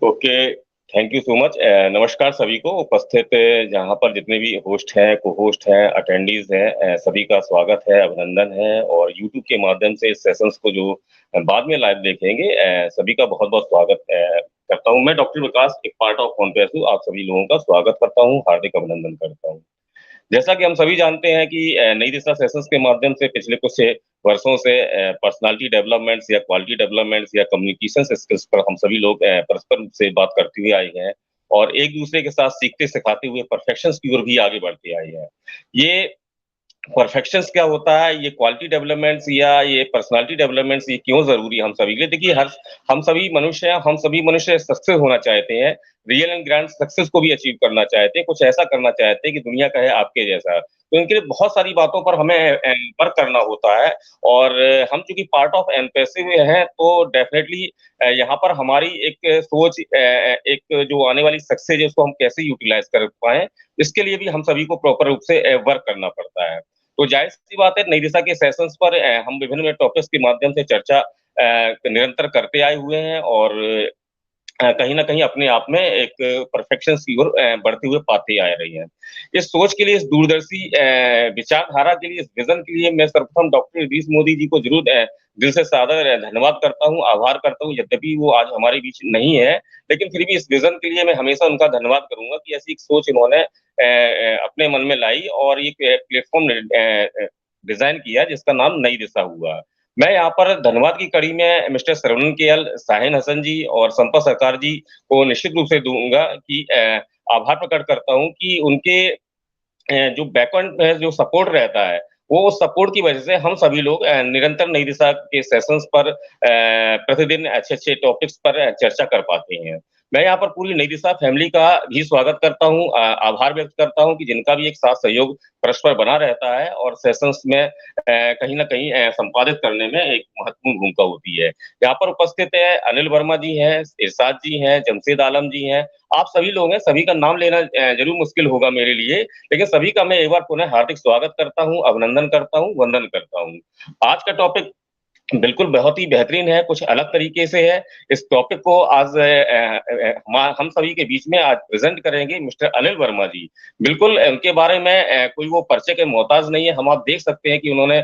Okay, thank you so much. नमस्कार सभी को उपस्थित जहाँ पर जितने भी होस्ट हैं, को-होस्ट हैं, अटेंडीज़ हैं, सभी का स्वागत है, अभिनंदन है और यूट्यूब के माध्यम से इस सेशंस को जो बाद में लाइव देखेंगे सभी का बहुत-बहुत स्वागत करता हूँ। मैं डॉक्टर विकास, एक पार्ट ऑफ फोनपेसु आप सभी लोगों का स्वागत करता हूँ, हार्दिक अभिनंदन करता हूँ। जैसा कि हम सभी जानते हैं कि नई दिशा सेशंस के माध्यम से पिछले कुछ वर्षों से पर्सनैलिटी डेवलपमेंट्स या क्वालिटी डेवलपमेंट्स या कम्युनिकेशन स्किल्स पर हम सभी लोग परस्पर रूप से बात करते हुए आए हैं और एक-दूसरे के साथ सीखते-सिखाते हुए परफेक्शंस की ओर भी आगे बढ़ते आए हैं। ये परफेक्शंस क्या होता है, ये क्वालिटी डेवलपमेंट्स या ये पर्सनैलिटी डेवलपमेंट्स ये क्यों ज़रूरी है हम सभी के लिए? देखिए हम सभी मनुष्य हैं, हम सभी मनुष्य सक्सेस होना चाहते हैं, रियल एंड ग्रैंड सक्सेस को भी अचीव करना चाहते हैं, कुछ ऐसा करना चाहते हैं कि दुनिया कहे आपके जैसा। तो इनके लिए बहुत सारी बातों पर हमें वर्क करना होता है और हम चूँकि पार्ट ऑफ एमपीएससी में हैं, तो डेफ़िनेटली यहाँ पर हमारी एक सोच एक जो आने वाली सक्सेस है, उसको हम कैसे यूटिलाइज़ कर पाएँ, इसके लिए भी हम सभी को प्रॉपर रूप से वर्क करना पड़ता है। तो ज़ाहिर-सी बात है, नई दिशा के सेशंस पर हम विभिन्न टॉपिक्स के माध्यम से चर्चा निरंतर करते आए हुए हैं और कहीं न कहीं अपने आप में एक परफेक्शंस की ओर बढ़ते हुए पाते आ रही हैं। इस सोच के लिए, इस दूरदर्शी विचारधारा के लिए, इस विज़न के लिए मैं सर्वप्रथम डॉक्टर इदरीस मोदी जी को ज़रूर दिल से सादर धन्यवाद करता हूँ, आभार करता हूँ, यद्यपि वो आज हमारे बीच नहीं है, लेकिन फिर भी इस विज़न के लिए मैं हमेशा उनका धन्यवाद करूँगा कि ऐसी एक सोच इन्होंने अपने मन में लाई और एक प्लेटफ़ॉर्म डिज़ाइन किया जिसका नाम नई दिशा हुआ। मैं यहाँ पर धन्यवाद की कड़ी में मिस्टर श्रवण केएल, शाहीन हसन जी और संपत सरकार जी को निश्चित रूप से दूँगा कि आभार प्रकट करता हूँ कि उनके जो बैकएंड में जो सपोर्ट रहता है, वो सपोर्ट की वजह से हम सभी लोग निरंतर नई दिशा के सेशंस पर प्रतिदिन अच्छे-अच्छे टॉपिक्स पर चर्चा कर पाते हैं। मैं यहाँ पर पूरी नई दिशा फैमिली का भी स्वागत करता हूँ आभार व्यक्त करता हूँ कि जिनका भी एक साथ सहयोग परस्पर बना रहता है और सेशंस में कहीं न कहीं संपादित करने में एक महत्वपूर्ण भूमिका होती है। यहाँ पर उपस्थित है अनिल वर्मा जी हैं, इरशाद जी हैं, जमशेद आलम जी हैं, आप सभी लोग हैं, सभी का नाम लेना ज़रूर मुश्किल होगा मेरे लिए, लेकिन सभी का मैं एक बार पुनः हार्दिक स्वागत करता हूँ, अभिनंदन करता हूँ, वंदन करता हूँ। आज का टॉपिक बिल्कुल बहुत ही बेहतरीन है, कुछ अलग तरीके से है। इस टॉपिक को आज हम सभी के बीच में आज प्रेज़ेंट करेंगे मिस्टर अनिल वर्मा जी। बिल्कुल उनके बारे में कोई वो परिचय के मोहताज नहीं है, हम आप देख सकते हैं कि उन्होंने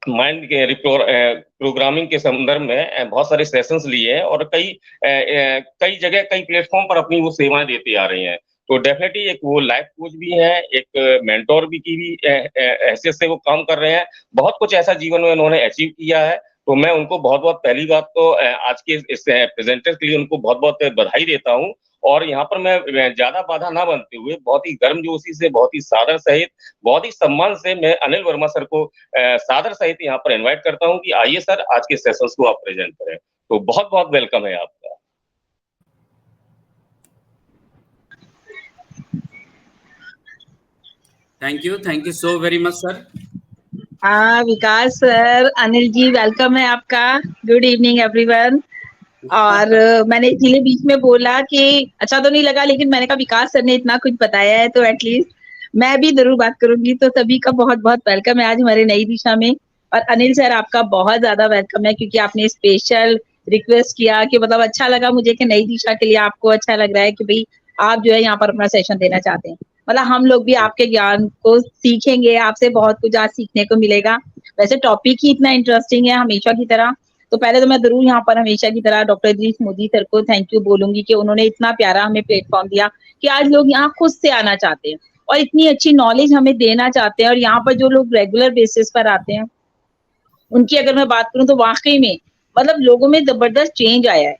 माइंड के प्रोग्रामिंग के संदर्भ में बहुत सारे सेशंस लिए हैं और कई जगह, कई प्लेटफ़ॉर्म पर अपनी वो सेवाएँ देते आ रहे हैं। तो डेफ़िनेटली एक वो लाइफ़ कोच भी हैं, एक मेंटर भी की भी हैसियत से वो काम कर रहे हैं। बहुत कुछ ऐसा जीवन में उन्होंने अचीव किया है, तो मैं उनको बहुत-बहुत पहली बात तो आज के इस प्रेज़ेंटर के लिए उनको बहुत-बहुत बधाई देता हूँ और यहाँ पर मैं ज़्यादा बाधा ना बनते हुए बहुत ही गर्मजोशी से, बहुत ही सादर सहित, बहुत ही सम्मान से मैं अनिल वर्मा सर को सादर सहित यहाँ पर इनवाइट करता हूँ कि आइए सर आज के सेशंस को आप प्रेज़ेंट करें। तो बहुत-बहुत वेलकम है आपका। Thank you so very much sir. Vikas sir, Anil ji welcome है आपका। Good evening everyone. और मैंने इसीलिए बीच में बोला कि अच्छा तो नहीं लगा, लेकिन मैंने कहा विकास सर ने इतना कुछ बताया है तो एटलीस्ट मैं भी जरूर बात करूंगी। तो सभी का बहुत बहुत वेलकम है आज हमारे नई दिशा में। और अनिल सर आपका बहुत ज्यादा वेलकम है क्योंकि आपने स्पेशल रिक्वेस्ट किया कि मतलब अच्छा लगा मुझे कि नई दिशा के लिए आपको अच्छा लग रहा है कि भाई आप जो है यहाँ पर अपना सेशन देना चाहते हैं। मतलब हम लोग भी आपके ज्ञान को सीखेंगे, आपसे बहुत कुछ आज सीखने को मिलेगा। वैसे टॉपिक ही इतना इंटरेस्टिंग है हमेशा की तरह। तो पहले तो मैं जरूर यहाँ पर हमेशा की तरह डॉक्टर इदरीस मोदी सर को थैंक यू बोलूंगी कि उन्होंने इतना प्यारा हमें प्लेटफॉर्म दिया कि आज लोग यहाँ खुद से आना चाहते हैं और इतनी अच्छी नॉलेज हमें देना चाहते हैं। और यहाँ पर जो लोग रेगुलर बेसिस पर आते हैं उनकी अगर मैं बात करूं तो वाकई में मतलब लोगों में जबरदस्त चेंज आया है।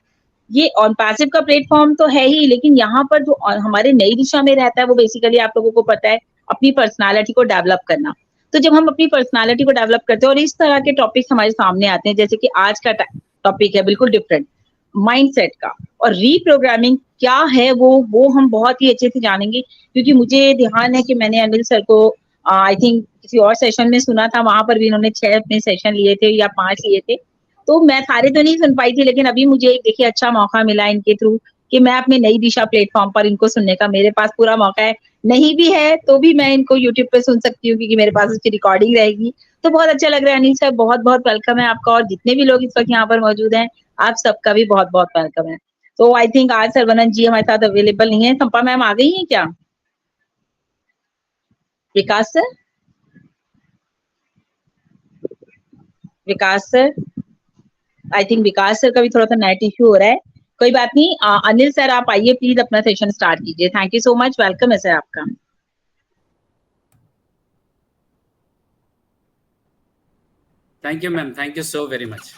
ये ऑन पैसिव का प्लेटफॉर्म तो है ही, लेकिन यहाँ पर जो हमारे नई दिशा में रहता है वो बेसिकली आप लोगों को पता है अपनी पर्सनालिटी को डेवलप करना। तो जब हम अपनी पर्सनालिटी को डेवलप करते हैं और इस तरह के टॉपिक्स हमारे सामने आते हैं, जैसे कि आज का टॉपिक है बिल्कुल डिफरेंट माइंडसेट का, और रीप्रोग्रामिंग क्या है वो हम बहुत ही अच्छे से जानेंगे। क्योंकि मुझे ध्यान है कि मैंने अनिल सर को आई थिंक किसी और सेशन में सुना था, वहां पर भी इन्होंने 6 अपने सेशन लिए थे या 5 लिए थे। तो मैं सारे तो नहीं सुन पाई थी, लेकिन अभी मुझे एक देखिए अच्छा मौका मिला इनके थ्रू कि मैं अपने नई दिशा प्लेटफॉर्म पर इनको सुनने का मेरे पास पूरा मौका है। नहीं भी है तो भी मैं इनको यूट्यूब पे सुन सकती हूँ क्योंकि मेरे पास उसकी रिकॉर्डिंग रहेगी। तो बहुत अच्छा लग रहा है अनिल सर, बहुत बहुत वेलकम है आपका। और जितने भी लोग इस वक्त यहाँ पर मौजूद हैं आप सबका भी बहुत बहुत वेलकम है। तो आई थिंक आज सर्वनंद जी हमारे साथ अवेलेबल नहीं है। संपा मैम आ गई हैं क्या? Vikas sir, Vikas sir, I think Vikas sir का भी थोड़ा सा नेट इश्यू हो रहा है। कोई बात नहीं, अनिल सर आप आइए प्लीज अपना सेशन स्टार्ट कीजिए। Thank you so much, welcome है सर आपका। Thank you ma'am, thank you so very much.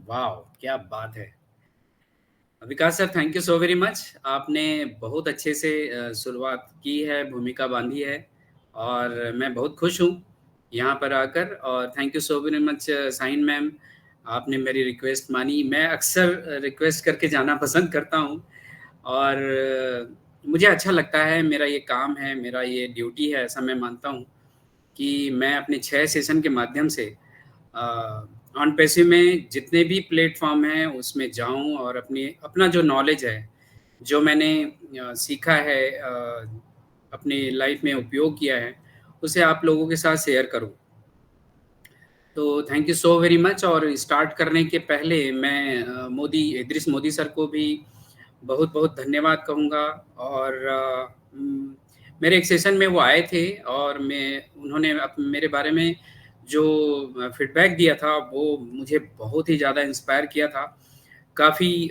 वाह, क्या बात है। Vikas sir, thank you so very much. आपने बहुत अच्छे से शुरुआत की है, भूमिका बांधी है, और मैं बहुत खुश हूँ यहाँ पर आकर। और thank you so very much साइन मैम, आपने मेरी रिक्वेस्ट मानी। मैं अक्सर रिक्वेस्ट करके जाना पसंद करता हूँ, और मुझे अच्छा लगता है। मेरा ये काम है, मेरा ये ड्यूटी है, ऐसा मैं मानता हूँ कि मैं अपने 6 सेशन के माध्यम से ऑन पैसिव में जितने भी प्लेटफॉर्म हैं उसमें जाऊं, और अपना जो नॉलेज है, जो मैंने सीखा है, अपनी लाइफ में उपयोग किया है, उसे आप लोगों के साथ शेयर करूं। तो thank you so very much. और स्टार्ट करने के पहले मैं इदरीस मोदी सर को भी बहुत बहुत धन्यवाद कहूँगा। और मेरे एक सेशन में वो आए थे, और उन्होंने मेरे बारे में जो फीडबैक दिया था वो मुझे बहुत ही ज़्यादा इंस्पायर किया था। काफ़ी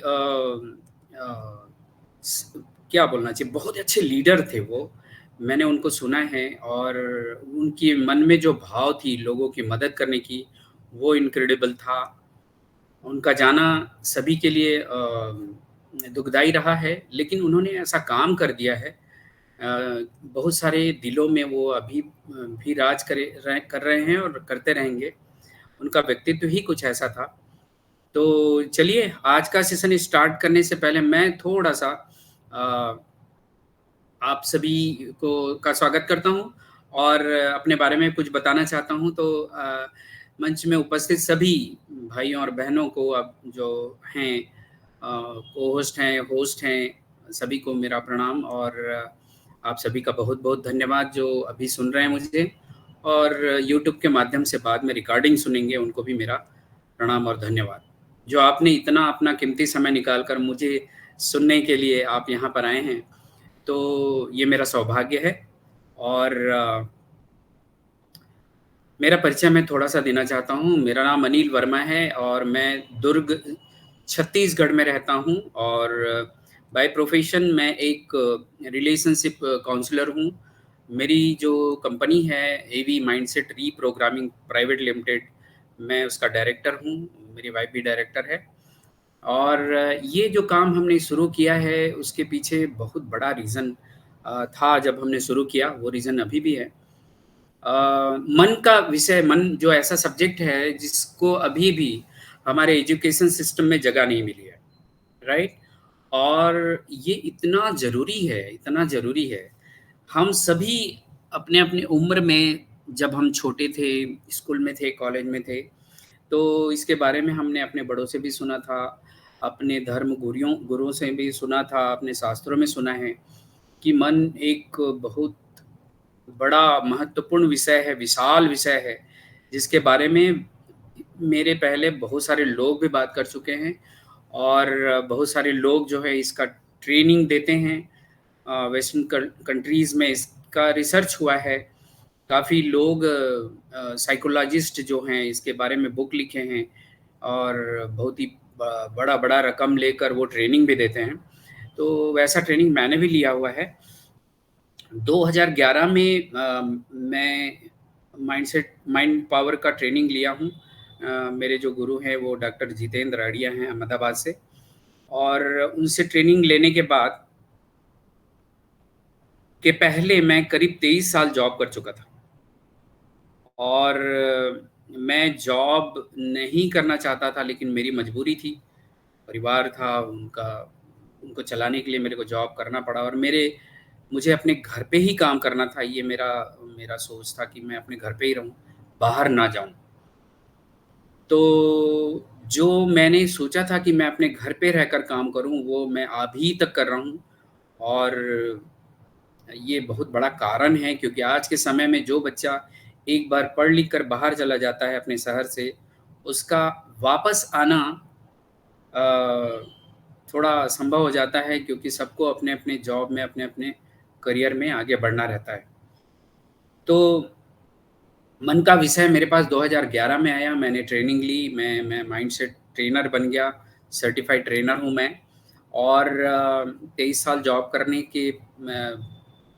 क्या बोलना चाहिए, बहुत अच्छे लीडर थे वो। मैंने उनको सुना है, और उनकी मन में जो भाव थी लोगों की मदद करने की, वो इनक्रेडिबल था। उनका जाना सभी के लिए दुखदाई रहा है, लेकिन उन्होंने ऐसा काम कर दिया है, बहुत सारे दिलों में वो अभी भी राज कर रहे हैं और करते रहेंगे। उनका व्यक्तित्व ही कुछ ऐसा था। तो चलिए, आज का सेशन स्टार्ट करने से पहले मैं थोड़ा सा आप सभी का स्वागत करता हूं, और अपने बारे में कुछ बताना चाहता हूं। तो मंच में उपस्थित सभी भाइयों और बहनों को, अब जो हैं को होस्ट हैं, होस्ट हैं, सभी को मेरा प्रणाम। और आप सभी का बहुत बहुत धन्यवाद जो अभी सुन रहे हैं मुझे, और यूट्यूब के माध्यम से बाद में रिकॉर्डिंग सुनेंगे, उनको भी मेरा प्रणाम और धन्यवाद। जो आपने इतना अपना कीमती समय निकाल कर मुझे सुनने के लिए आप यहाँ पर आए हैं, तो ये मेरा सौभाग्य है। और मेरा परिचय मैं थोड़ा सा देना चाहता हूँ। मेरा नाम अनिल वर्मा है, और मैं दुर्ग छत्तीसगढ़ में रहता हूँ। और बाय प्रोफेशन मैं एक रिलेशनशिप काउंसलर हूँ। मेरी जो कंपनी है एवी माइंडसेट रीप्रोग्रामिंग प्राइवेट लिमिटेड, मैं उसका डायरेक्टर हूँ, मेरी वाइफ भी डायरेक्टर है। और ये जो काम हमने शुरू किया है उसके पीछे बहुत बड़ा रीज़न था जब हमने शुरू किया, वो रीज़न अभी भी है। मन का विषय, मन जो ऐसा सब्जेक्ट है जिसको अभी भी हमारे एजुकेशन सिस्टम में जगह नहीं मिली है, राइट? और ये इतना ज़रूरी है, इतना ज़रूरी है। हम सभी अपने अपने उम्र में, जब हम छोटे थे, स्कूल में थे, कॉलेज में थे, तो इसके बारे में हमने अपने बड़ों से भी सुना था, अपने धर्म गुरुओं से भी सुना था, अपने शास्त्रों में सुना है कि मन एक बहुत बड़ा महत्वपूर्ण विषय है, विशाल विषय है, जिसके बारे में मेरे पहले बहुत सारे लोग भी बात कर चुके हैं, और बहुत सारे लोग जो है इसका ट्रेनिंग देते हैं। वेस्टर्न कंट्रीज़ में इसका रिसर्च हुआ है। काफ़ी लोग साइकोलॉजिस्ट जो हैं इसके बारे में बुक लिखे हैं, और बहुत ही बड़ा रकम लेकर वो ट्रेनिंग भी देते हैं। तो वैसा ट्रेनिंग मैंने भी लिया हुआ है। 2011 में मैं माइंड पावर का ट्रेनिंग लिया हूँ। मेरे जो गुरु हैं वो डॉक्टर जितेंद्र अड़िया हैं, अहमदाबाद से। और उनसे ट्रेनिंग लेने के बाद के पहले मैं करीब 23 साल जॉब कर चुका था, और मैं जॉब नहीं करना चाहता था, लेकिन मेरी मजबूरी थी, परिवार था उनको चलाने के लिए मेरे को जॉब करना पड़ा। और मुझे अपने घर पे ही काम करना था। ये मेरा सोच था कि मैं अपने घर पे ही रहूं, बाहर ना जाऊं। तो जो मैंने सोचा था कि मैं अपने घर पे रहकर काम करूं, वो मैं अभी तक कर रहा हूं। और ये बहुत बड़ा कारण है, क्योंकि आज के समय में जो बच्चा एक बार पढ़ लिख कर बाहर चला जाता है अपने शहर से, उसका वापस आना थोड़ा संभव हो जाता है, क्योंकि सबको अपने-अपने जॉब में, अपने-अपने करियर में आगे बढ़ना रहता है। तो मन का विषय मेरे पास 2011 में आया, मैंने ट्रेनिंग ली, मैं माइंडसेट ट्रेनर बन गया, सर्टिफाइड ट्रेनर हूँ मैं। और 23 साल जॉब करने के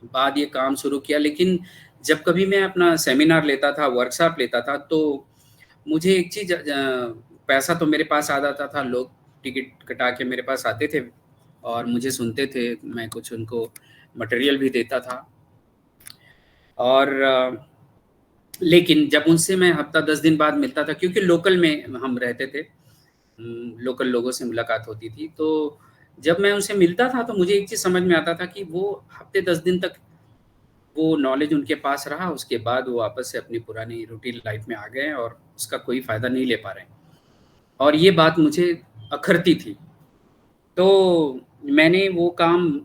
बाद ये काम शुरू किया। लेकिन जब कभी मैं अपना सेमिनार लेता था, वर्कशॉप लेता था, तो मुझे एक चीज़ पैसा तो मेरे पास आ जाता था, लोग टिकट कटा के मेरे पास आते थे और मुझे सुनते थे, मैं कुछ उनको मटेरियल भी देता था। और लेकिन जब उनसे मैं हफ्ता 10 दिन बाद मिलता था, क्योंकि लोकल में हम रहते थे, लोकल लोगों से मुलाकात होती थी, तो जब मैं उनसे मिलता था तो मुझे एक चीज़ समझ में आता था कि वो हफ्ते 10 दिन तक वो नॉलेज उनके पास रहा, उसके बाद वो वापस से अपनी पुरानी रूटीन लाइफ में आ गए और उसका कोई फ़ायदा नहीं ले पा रहे हैं। और ये बात मुझे अखरती थी। तो मैंने वो काम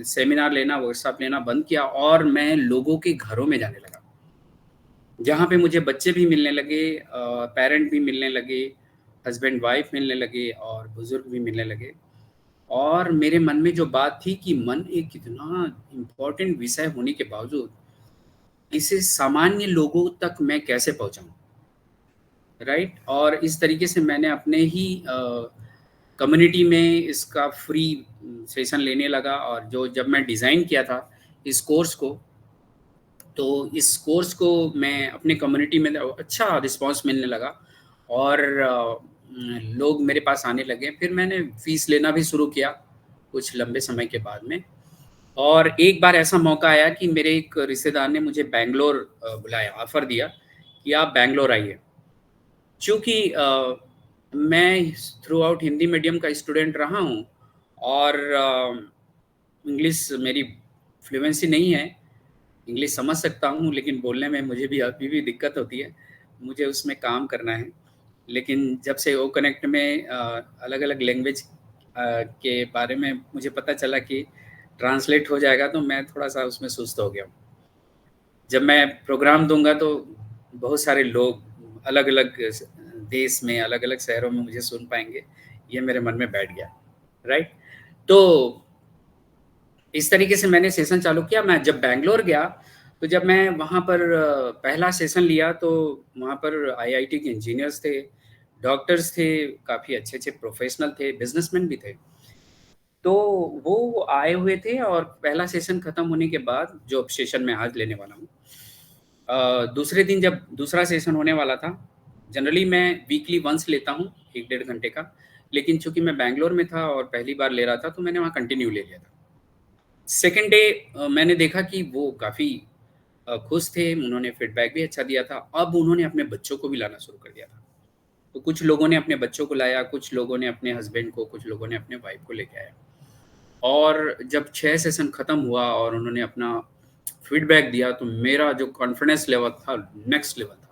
सेमिनार लेना, वर्कशॉप लेना बंद किया और मैं लोगों के घरों में जाने लगा। जहाँ पे मुझे बच्चे भी मिलने लगे, पेरेंट भी मिलने लगे, हस्बैंड वाइफ मिलने लगे और बुज़ुर्ग भी मिलने लगे। और मेरे मन में जो बात थी कि मन एक इतना इम्पोर्टेंट विषय होने के बावजूद, इसे सामान्य लोगों तक मैं कैसे पहुँचाऊँ? राइट? और इस तरीके से मैंने अपने ही कम्युनिटी में इसका फ्री सेशन लेने लगा। और जो जब मैं डिज़ाइन किया था इस कोर्स को, तो इस कोर्स को मैं अपने कम्युनिटी में अच्छा रिस्पॉन्स मिलने लगा और लोग मेरे पास आने लगे। फिर मैंने फ़ीस लेना भी शुरू किया कुछ लंबे समय के बाद में। और एक बार ऐसा मौका आया कि मेरे एक रिश्तेदार ने मुझे बैंगलोर बुलाया, ऑफ़र दिया कि आप बैंगलोर आइए। चूँकि मैं थ्रू आउट हिंदी मीडियम का स्टूडेंट रहा हूँ और इंग्लिश मेरी फ्लुएंसी नहीं है, इंग्लिश समझ सकता हूँ, लेकिन बोलने में मुझे भी अभी भी दिक्कत होती है, मुझे उसमें काम करना है। लेकिन जब से ओ कनेक्ट में अलग-अलग लैंग्वेज के बारे में मुझे पता चला कि ट्रांसलेट हो जाएगा, तो मैं थोड़ा-सा उसमें सुस्त हो गया हूँ। जब मैं प्रोग्राम दूँगा तो बहुत सारे लोग अलग-अलग देश में, अलग-अलग शहरों में मुझे सुन पाएँगे, ये मेरे मन में बैठ गया, राइट? तो इस तरीके से मैंने सेशन चालू किया। मैं जब बैंगलोर गया, तो जब मैं वहाँ पर पहला सेशन लिया, तो वहाँ पर आईआईटी के इंजीनियर्स थे, डॉक्टर्स थे, काफ़ी अच्छे-अच्छे प्रोफ़ेशनल थे, बिज़नेसमैन भी थे। तो वो आए हुए थे और पहला सेशन खत्म होने के बाद, जो सेशन मैं आज लेने वाला हूँ, दूसरे दिन जब दूसरा सेशन होने वाला था, जनरली मैं वीकली वन्स लेता हूँ 1 डेढ़ घंटे का, लेकिन चूँकि मैं बैंगलोर में था और पहली बार ले रहा था, तो मैंने वहाँ कंटिन्यू ले लिया था। सेकंड डे मैंने देखा कि वो काफ़ी खुश थे, उन्होंने फीडबैक भी अच्छा दिया था। अब उन्होंने अपने बच्चों को भी लाना शुरू कर दिया था। तो कुछ लोगों ने अपने बच्चों को लाया, कुछ लोगों ने अपने हस्बैंड को, कुछ लोगों ने अपने वाइफ को लेके आया। और जब 6 सेशन खत्म हुआ और उन्होंने अपना फीडबैक दिया, तो मेरा जो कॉन्फिडेंस लेवल था, नेक्स्ट लेवल था।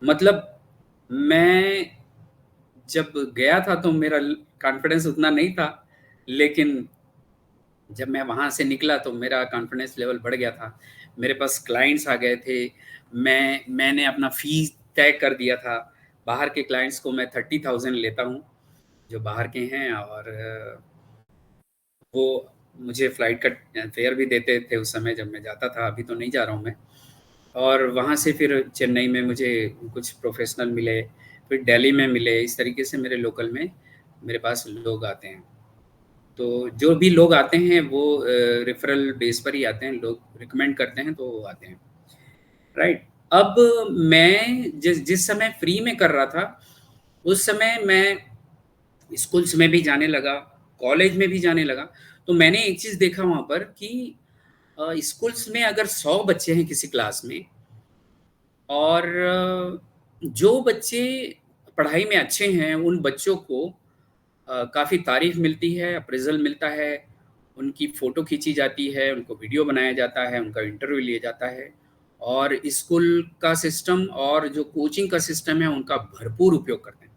मतलब मैं जब गया था तो मेरा कॉन्फिडेंस उतना नहीं था, लेकिन जब मैं वहाँ से निकला तो मेरा कॉन्फिडेंस लेवल बढ़ गया था। मेरे पास क्लाइंट्स आ गए थे, मैंने अपना फ़ीस तय कर दिया था। बाहर के क्लाइंट्स को मैं 30,000 लेता हूँ, जो बाहर के हैं, और वो मुझे फ़्लाइट का फेयर भी देते थे उस समय जब मैं जाता था, अभी तो नहीं जा रहा हूँ मैं। और वहाँ से फिर चेन्नई में मुझे कुछ प्रोफ़ेशनल मिले, फिर दिल्ली में मिले, इस तरीके से मेरे लोकल में मेरे पास लोग आते हैं। तो जो भी लोग आते हैं वो रेफ़रल बेस पर ही आते हैं, लोग रिकमेंड करते हैं तो वो आते हैं, राइट? अब मैं जिस समय फ्री में कर रहा था, उस समय मैं स्कूल्स में भी जाने लगा, कॉलेज में भी जाने लगा। तो मैंने एक चीज़ देखा वहाँ पर कि स्कूल्स में अगर 100 बच्चे हैं किसी क्लास में, और जो बच्चे पढ़ाई में अच्छे हैं, उन बच्चों को काफ़ी तारीफ़ मिलती है, अप्रेज़ल मिलता है, उनकी फ़ोटो खींची जाती है, उनको वीडियो बनाया जाता है, उनका इंटरव्यू लिया जाता है, और स्कूल का सिस्टम और जो कोचिंग का सिस्टम है, उनका भरपूर उपयोग करते हैं,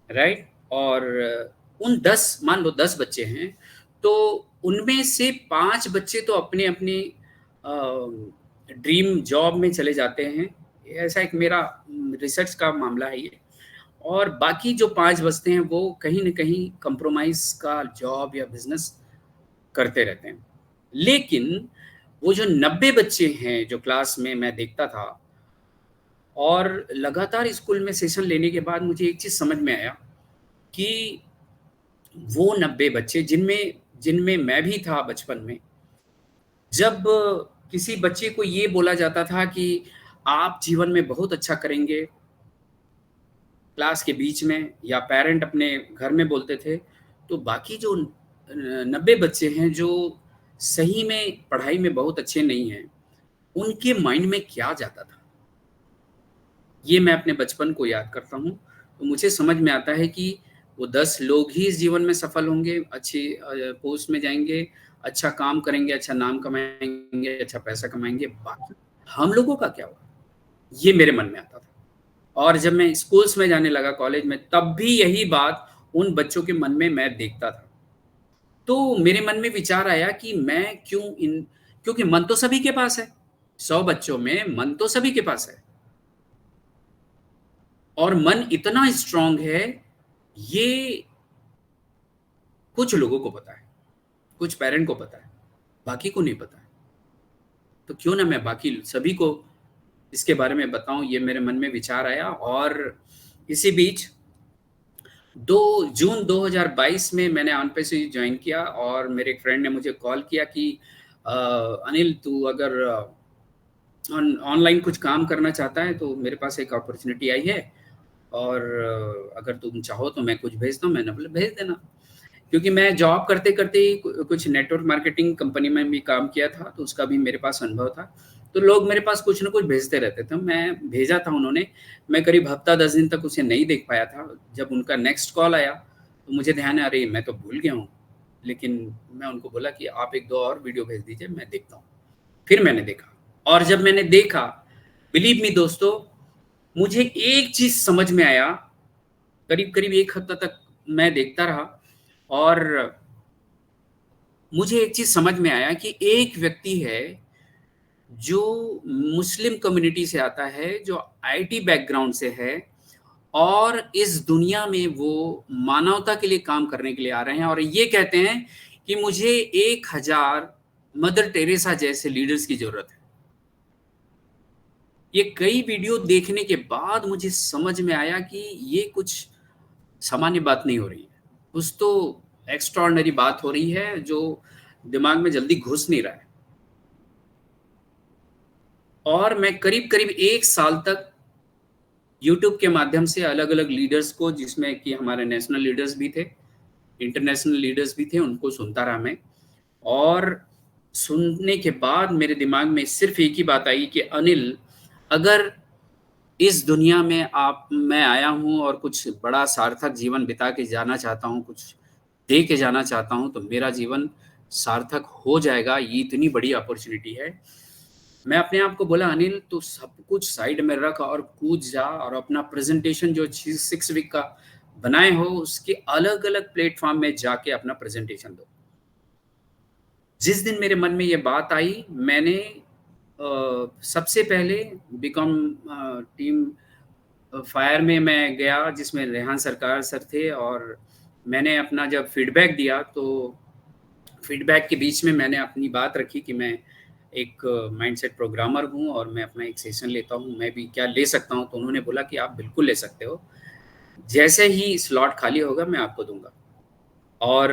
राइट? और उन 10, मान लो 10 बच्चे हैं, तो उनमें से 5 बच्चे तो अपने-अपने ड्रीम जॉब में चले जाते हैं। ऐसा एक मेरा रिसर्च का मामला है ये। और बाकी जो 5 बचते हैं वो कहीं न कहीं कंप्रोमाइज़ का जॉब या बिज़नेस करते रहते हैं। लेकिन वो जो 90 बच्चे हैं जो क्लास में मैं देखता था, और लगातार स्कूल में सेशन लेने के बाद मुझे एक चीज़ समझ में आया कि वो 90 बच्चे जिनमें जिनमें मैं भी था बचपन में, जब किसी बच्चे को ये बोला जाता था कि आप जीवन में बहुत अच्छा करेंगे, क्लास के बीच में या पेरेंट अपने घर में बोलते थे, तो बाकी जो 90 बच्चे हैं जो सही में पढ़ाई में बहुत अच्छे नहीं हैं, उनके माइंड में क्या जाता था? ये मैं अपने बचपन को याद करता हूँ, तो मुझे समझ में आता है कि वो 10 लोग ही इस जीवन में सफल होंगे, अच्छी पोस्ट में जाएँगे, अच्छा काम करेंगे, अच्छा नाम कमाएँगे, अच्छा पैसा कमाएँगे, बाकी हम लोगों का क्या होगा? ये मेरे मन में आता था। और जब मैं स्कूल्स में जाने लगा, कॉलेज में, तब भी यही बात उन बच्चों के मन में मैं देखता था। तो मेरे मन में विचार आया कि मैं क्यों इन क्योंकि मन तो सभी के पास है, 100 बच्चों में मन तो सभी के पास है, और मन इतना स्ट्रॉन्ग है, ये कुछ लोगों को पता है, कुछ पेरेंट को पता है, बाकी को नहीं पता है। तो क्यों ना मैं बाकी सभी को इसके बारे में बताऊँ, ये मेरे मन में विचार आया। और इसी बीच 2 जून 2022 में मैंने ऑनपेसी जॉइन किया, और मेरे एक फ्रेंड ने मुझे कॉल किया कि अनिल, तू अगर ऑनलाइन कुछ काम करना चाहता है तो मेरे पास एक अपॉर्चुनिटी आई है, और अगर तुम चाहो तो मैं कुछ भेजता हूँ। मैंने बोला भेज देना, क्योंकि मैं जॉब करते-करते ही कुछ नेटवर्क मार्केटिंग कंपनी में भी काम किया था, तो उसका भी मेरे पास अनुभव था। तो लोग मेरे पास कुछ न कुछ भेजते रहते थे, मैं भेजा था उन्होंने, मैं करीब हफ्ता 10 दिन तक उसे नहीं देख पाया था। जब उनका नेक्स्ट कॉल आया, तो मुझे ध्यान है, अरे! मैं तो भूल गया हूँ। लेकिन मैं उनको बोला कि आप 1-2 और वीडियो भेज दीजिए, मैं देखता हूँ। फिर मैंने देखा, और जब मैंने देखा, बिलीव मी दोस्तों, मुझे एक चीज़ समझ में आया, करीब-करीब 1 हफ्ता तक मैं देखता रहा, और मुझे एक चीज़ समझ में आया कि एक व्यक्ति है, जो मुस्लिम कम्युनिटी से आता है, जो आईटी बैकग्राउंड से है, और इस दुनिया में वो मानवता के लिए काम करने के लिए आ रहे हैं, और ये कहते हैं कि मुझे 1000 मदर टेरेसा जैसे लीडर्स की ज़रूरत है। ये कई वीडियो देखने के बाद मुझे समझ में आया कि ये कुछ सामान्य बात नहीं हो रही है। कुछ तो एक्स्ट्राऑर्डिनरी बात हो रही है, जो दिमाग में जल्दी घुस नहीं रहा है। और मैं करीब-करीब 1 साल तक यूट्यूब के माध्यम से अलग-अलग लीडर्स को, जिसमें कि हमारे नेशनल लीडर्स भी थे, इंटरनेशनल लीडर्स भी थे, उनको सुनता रहा मैं। और सुनने के बाद मेरे दिमाग में सिर्फ़ एक ही बात आई कि अनिल, अगर इस दुनिया में मैं आया हूँ और कुछ बड़ा सार्थक जीवन बिता के जाना चाहता हूँ, कुछ दे के जाना चाहता हूँ, तो मेरा जीवन सार्थक हो जाएगा, ये इतनी बड़ी अपॉर्च्युनिटी है। मैं अपने आप को बोला, अनिल तू सब कुछ साइड में रख और कूद जा, और अपना प्रेज़ेंटेशन जो 6 वीक का बनाए हो, उसके अलग-अलग प्लेटफ़ॉर्म में जाके अपना प्रेज़ेंटेशन दो। जिस दिन मेरे मन में ये बात आई, मैंने सबसे पहले बीकॉम टीम फायर में मैं गया, जिसमें रेहान सरकार सर थे, और मैंने अपना जब फीडबैक दिया, तो फीडबैक के बीच में मैंने अपनी बात रखी कि मैं एक माइंडसेट प्रोग्रामर हूँ, और मैं अपना एक सेशन लेता हूँ, मैं भी क्या ले सकता हूँ? तो उन्होंने बोला कि आप बिल्कुल ले सकते हो, जैसे ही स्लॉट खाली होगा मैं आपको दूँगा। और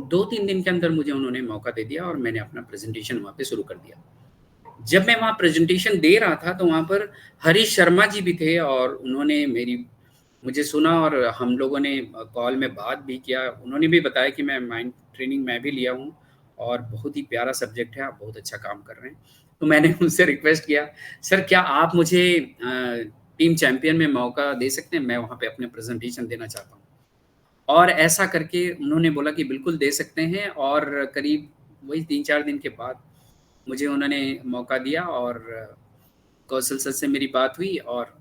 2-3 दिन के अंदर मुझे उन्होंने मौका दे दिया, और मैंने अपना प्रेज़ेंटेशन वहाँ पे शुरू कर दिया। जब मैं वहाँ प्रेज़ेंटेशन दे रहा था, तो वहाँ पर हरीश शर्मा जी भी थे, और उन्होंने मुझे सुना, और हम लोगों ने कॉल में बात भी किया। उन्होंने भी बताया कि मैं माइंड ट्रेनिंग मैं भी लिया हूँ, और बहुत ही प्यारा सब्जेक्ट है, आप बहुत अच्छा काम कर रहे हैं। तो मैंने उनसे रिक्वेस्ट किया, सर क्या आप मुझे टीम चैंपियन में मौका दे सकते हैं? मैं वहाँ पे अपने प्रेज़ेंटेशन देना चाहता हूँ। और ऐसा करके उन्होंने बोला कि बिल्कुल दे सकते हैं, और करीब वही 3-4 दिन के बाद मुझे उन्होंने मौका दिया, और कौशल सर से मेरी बात हुई, और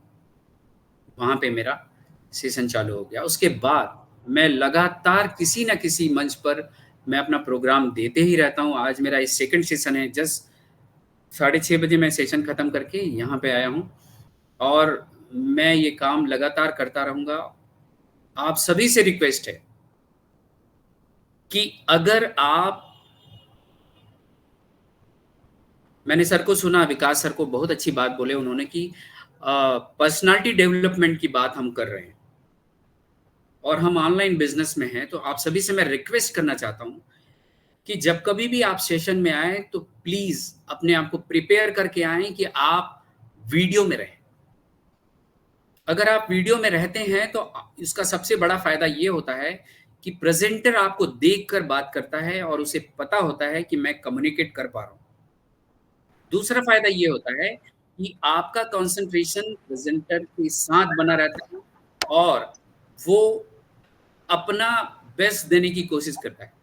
वहाँ पे मेरा सेशन चालू हो गया। उसके बाद मैं लगातार किसी न किसी मंच पर मैं अपना प्रोग्राम देते ही रहता हूँ। आज मेरा ये सेकंड सेशन है, जस्ट 6:30 बजे मैं सेशन खत्म करके यहाँ पे आया हूँ, और मैं ये काम लगातार करता रहूंगा। आप सभी से रिक्वेस्ट है कि अगर आप, मैंने सर को सुना, विकास सर को बहुत अच्छी बात बोले उन्होंने कि पर्सनालिटी डेवलपमेंट की बात हम कर रहे हैं और हम ऑनलाइन बिजनेस में हैं, तो आप सभी से मैं रिक्वेस्ट करना चाहता हूं कि जब कभी भी आप सेशन में आए तो प्लीज अपने आप को प्रिपेयर करके आए कि आप वीडियो में रहें। अगर आप वीडियो में रहते हैं तो इसका सबसे बड़ा फायदा ये होता है कि प्रेजेंटर आपको देखकर बात करता है और उसे पता होता है कि मैं कम्युनिकेट कर पा रहा हूं। दूसरा फायदा ये होता है कि आपका कंसंट्रेशन प्रेजेंटर के साथ बना रहता है और वो अपना बेस्ट देने की कोशिश करता है।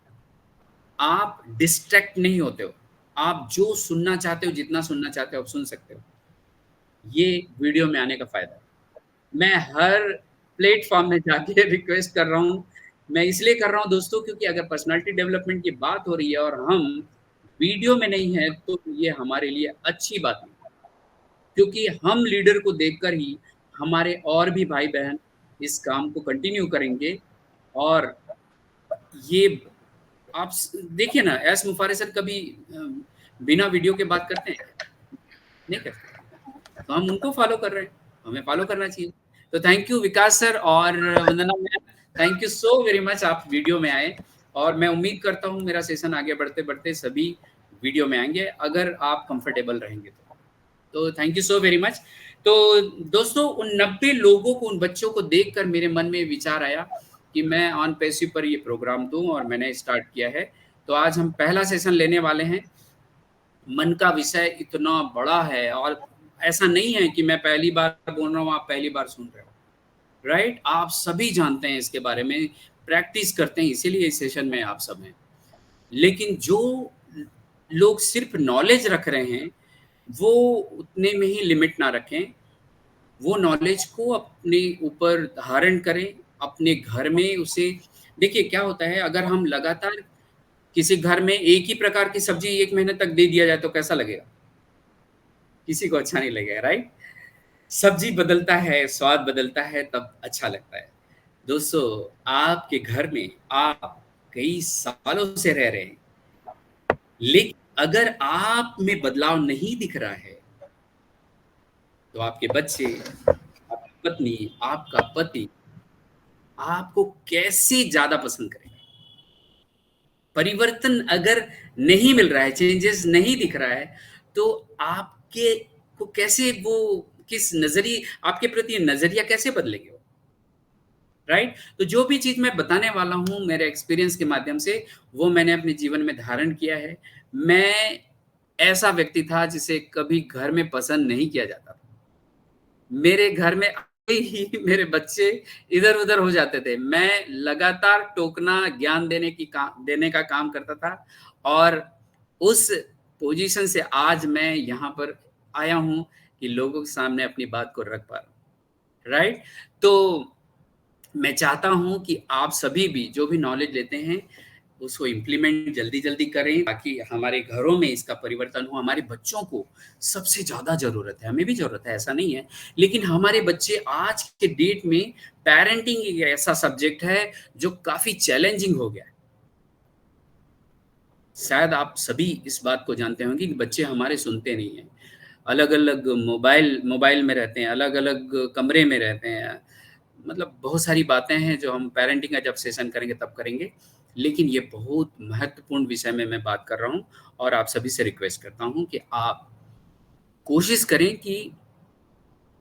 आप डिस्ट्रैक्ट नहीं होते हो, आप जो सुनना चाहते हो, जितना सुनना चाहते हो आप सुन सकते हो। ये वीडियो में आने का फायदा है। मैं हर प्लेटफॉर्म में जाके रिक्वेस्ट कर रहा हूँ। मैं इसलिए कर रहा हूँ दोस्तों, क्योंकि अगर पर्सनालिटी डेवलपमेंट की बात हो रही है और हम वीडियो में नहीं है तो ये हमारे लिए अच्छी बात नहीं, क्योंकि हम लीडर को देखकर ही हमारे और भी भाई बहन इस काम को कंटिन्यू करेंगे। और ये आप देखिए ना, एस मुफारे सर कभी बिना वीडियो के बात करते हैं? नहीं करते। तो हम उनको फॉलो कर रहे हैं, हमें फॉलो करना चाहिए। तो थैंक यू विकास सर और Vandana ma'am, thank you so very much, आप वीडियो में आए और मैं उम्मीद करता हूँ मेरा सेशन आगे बढ़ते बढ़ते सभी वीडियो में आएंगे अगर आप कंफर्टेबल रहेंगे तो thank you so very much. तो दोस्तों, उन 90 लोगों को, उन बच्चों को देखकर मेरे मन में विचार आया कि मैं ऑन पैसिव पर ये प्रोग्राम दूं और मैंने स्टार्ट किया है। तो आज हम पहला सेशन लेने वाले हैं। मन का विषय इतना बड़ा है और ऐसा नहीं है कि मैं पहली बार बोल रहा हूँ, आप पहली बार सुन रहे हो, राइट? आप सभी जानते हैं इसके बारे में, प्रैक्टिस करते हैं, इसीलिए इस सेशन में आप सब हैं। लेकिन जो लोग सिर्फ नॉलेज रख रहे हैं वो उतने में ही लिमिट ना रखें, वो नॉलेज को अपने ऊपर धारण करें, अपने घर में उसे। देखिए क्या होता है, अगर हम लगातार किसी घर में एक ही प्रकार की सब्जी 1 महीने तक दे दिया जाए तो कैसा लगेगा? किसी को अच्छा नहीं लगेगा, राइट? सब्जी बदलता है, स्वाद बदलता है, तब अच्छा लगता है। दोस्तों, आपके घर में आप कई सालों से रह रहे हैं, लेकिन अगर आप में बदलाव नहीं दिख रहा है तो आपके बच्चे, आपकी पत्नी, आपका पति आपको कैसे ज्यादा पसंद करेंगे? परिवर्तन अगर नहीं मिल रहा है, चेंजेस नहीं दिख रहा है, तो आपके को कैसे, वो किस नजरिए, आपके प्रति नजरिया कैसे बदलेंगे? राइट? तो जो भी चीज मैं बताने वाला हूं मेरे एक्सपीरियंस के माध्यम से, वो मैंने अपने जीवन में धारण किया है। मैं ऐसा व्यक्ति था जिसे कभी घर में पसंद नहीं किया जाता था। मेरे घर में ही मेरे बच्चे इधर उधर हो जाते थे। मैं लगातार टोकना, ज्ञान देने का काम करता था और उस पोजीशन से आज मैं यहाँ पर आया हूँ कि लोगों के सामने अपनी बात को रख पा रहा हूँ, राइट? तो मैं चाहता हूँ कि आप सभी भी जो भी नॉलेज लेते हैं उसको इम्प्लीमेंट जल्दी जल्दी करें, ताकि हमारे घरों में इसका परिवर्तन हो। हमारे बच्चों को सबसे ज्यादा जरूरत है, हमें भी जरूरत है, ऐसा नहीं है, लेकिन हमारे बच्चे आज के डेट में, पेरेंटिंग एक ऐसा सब्जेक्ट है जो काफी चैलेंजिंग हो गया है। शायद आप सभी इस बात को जानते होंगे कि बच्चे हमारे सुनते नहीं हैं, अलग अलग मोबाइल में रहते हैं, अलग अलग कमरे में रहते हैं। मतलब बहुत सारी बातें हैं जो हम पेरेंटिंग का जब सेशन करेंगे तब करेंगे, लेकिन ये बहुत महत्वपूर्ण विषय में मैं बात कर रहा हूँ और आप सभी से रिक्वेस्ट करता हूँ कि आप कोशिश करें कि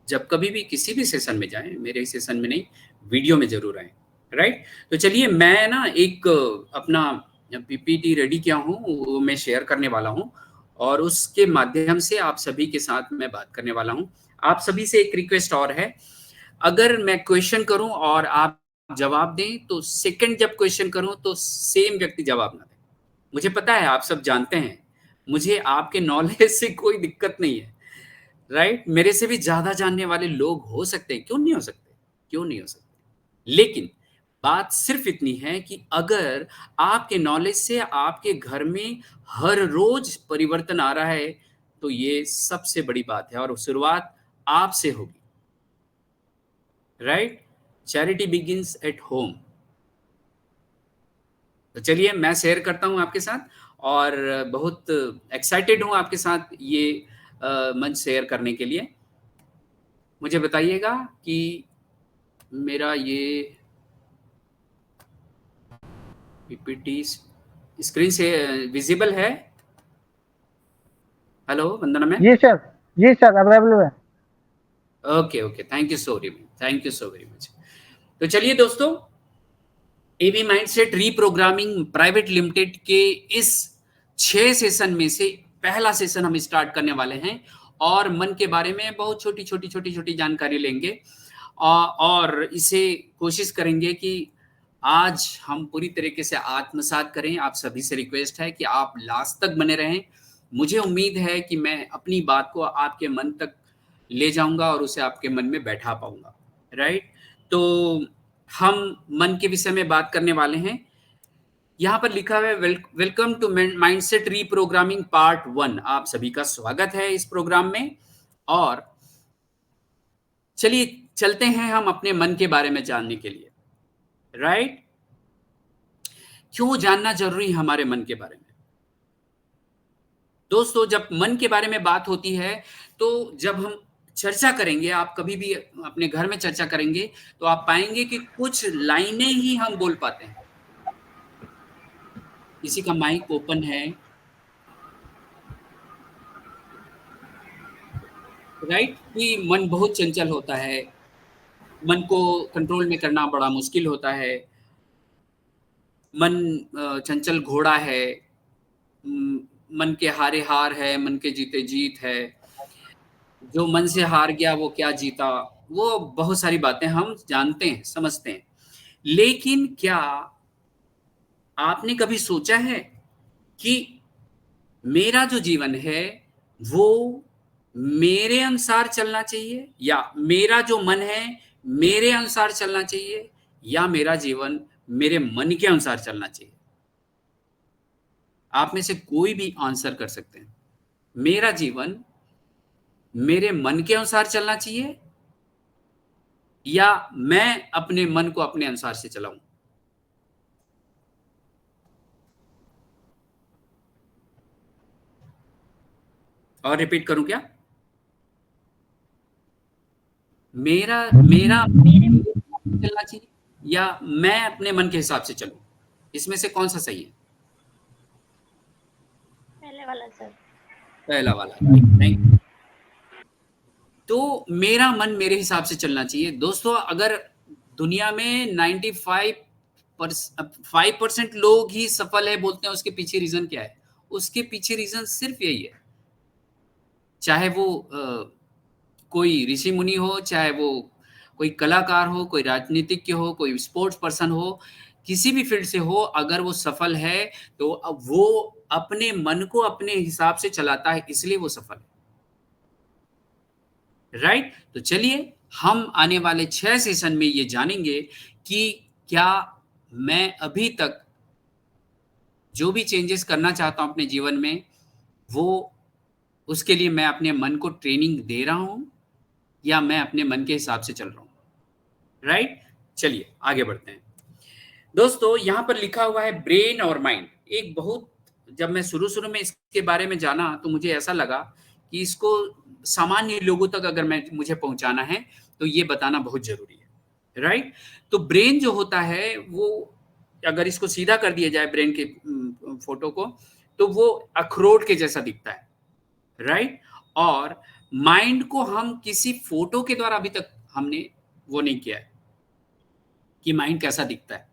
जब कभी भी किसी भी सेशन में जाएं, मेरे सेशन में नहीं, वीडियो में जरूर आएं, राइट? तो चलिए, मैं ना एक अपना पीपीटी रेडी किया हूँ, वो मैं शेयर करने वाला हूँ और उसके माध्यम से आप सभी के साथ मैं बात करने वाला हूँ। आप सभी से एक रिक्वेस्ट और है, अगर मैं क्वेश्चन करूं और आप जवाब दें तो सेकंड जब क्वेश्चन करूं तो सेम व्यक्ति जवाब ना दे। मुझे पता है आप सब जानते हैं, मुझे आपके नॉलेज से कोई दिक्कत नहीं है, राइट? मेरे से भी ज्यादा जानने वाले लोग हो सकते हैं, क्यों नहीं हो सकते? क्यों नहीं हो सकते? लेकिन बात सिर्फ इतनी है कि अगर आपके नॉलेज से आपके घर में हर रोज परिवर्तन आ रहा है तो ये सबसे बड़ी बात है और शुरुआत आपसे होगी। Right? Charity begins at home. तो चलिए मैं शेयर करता हूं आपके साथ, और बहुत एक्साइटेड हूं आपके साथ ये मंच शेयर करने के लिए। मुझे बताइएगा कि मेरा ये पीपीटी स्क्रीन से विजिबल है। Hello Vandana ma'am. जी सर अवेलेबल है। Okay okay, thank you so very much, thank you so very much. तो चलिए दोस्तों, AB mindset reprogramming private limited के इस 6 सेशन में से पहला सेशन हम स्टार्ट करने वाले हैं, और मन के बारे में बहुत छोटी छोटी छोटी छोटी जानकारी लेंगे, और इसे कोशिश करेंगे कि आज हम पूरी तरीके से आत्मसात करें। आप सभी से रिक्वेस्ट है कि आप लास्ट तक बने रहें। मुझे उम्मीद है कि मैं अपनी बात को आपके मन तक ले जाऊंगा और उसे आपके मन में बैठा पाऊंगा, राइट? तो हम मन के विषय में बात करने वाले हैं। यहाँ पर लिखा है welcome to mindset reprogramming part 1। आप सभी का स्वागत है इस प्रोग्राम में। और चलिए चलते हैं हम अपने मन के बारे में जानने के लिए, राइट? क्यों जानना जरूरी है हमारे मन के बारे में? दोस्तों, जब मन के बारे में बात होती है, तो जब हम चर्चा करेंगे, आप कभी भी अपने घर में चर्चा करेंगे, तो आप पाएंगे कि कुछ लाइनें ही हम बोल पाते हैं। किसी का माइक ओपन है, राइट? कि मन बहुत चंचल होता है, मन को कंट्रोल में करना बड़ा मुश्किल होता है। मन चंचल घोड़ा है, मन के हारे हार है, मन के जीते जीत है, जो मन से हार गया वो क्या जीता। वो बहुत सारी बातें हम जानते हैं, समझते हैं। लेकिन क्या आपने कभी सोचा है कि मेरा जो जीवन है वो मेरे अनुसार चलना चाहिए, या मेरा जो मन है मेरे अनुसार चलना चाहिए, या मेरा जीवन मेरे मन के अनुसार चलना चाहिए? आप में से कोई भी आंसर कर सकते हैं। मेरा जीवन मेरे मन के अनुसार चलना चाहिए, या मैं अपने मन को अपने अनुसार से चलाऊं? और रिपीट करूं क्या? मेरा मेरा चलना चाहिए, या मैं अपने मन के हिसाब से चलूं? इसमें से कौन सा सही है? पहले वाला सर। पहला वाला, थैंक यू। तो मेरा मन मेरे हिसाब से चलना चाहिए। दोस्तों, अगर दुनिया में 5% लोग ही सफल है बोलते हैं, उसके पीछे रीजन क्या है? उसके पीछे रीजन सिर्फ यही है, चाहे वो कोई ऋषि मुनि हो, चाहे वो कोई कलाकार हो, कोई राजनीतिज्ञ हो, कोई स्पोर्ट्स पर्सन हो, किसी भी फील्ड से हो, अगर वो सफल है तो वो अपने मन को अपने हिसाब से चलाता है, इसलिए वो सफल है, राइट? तो चलिए हम आने वाले 6 सेशन में ये जानेंगे कि क्या मैं अभी तक जो भी चेंजेस करना चाहता हूं अपने जीवन में, वो उसके लिए मैं अपने मन को ट्रेनिंग दे रहा हूं, या मैं अपने मन के हिसाब से चल रहा हूं, राइट? चलिए आगे बढ़ते हैं। दोस्तों, यहां पर लिखा हुआ है ब्रेन और माइंड। एक बहुत, जब मैं शुरू में इसके बारे में जाना तो मुझे ऐसा लगा कि इसको सामान्य लोगों तक अगर मुझे पहुंचाना है तो ये बताना बहुत जरूरी है, राइट? तो ब्रेन जो होता है, वो अगर इसको सीधा कर दिया जाए ब्रेन के फोटो को, तो वो अखरोट के जैसा दिखता है, राइट? और माइंड को हम किसी फोटो के द्वारा अभी तक हमने वो नहीं किया है कि माइंड कैसा दिखता है,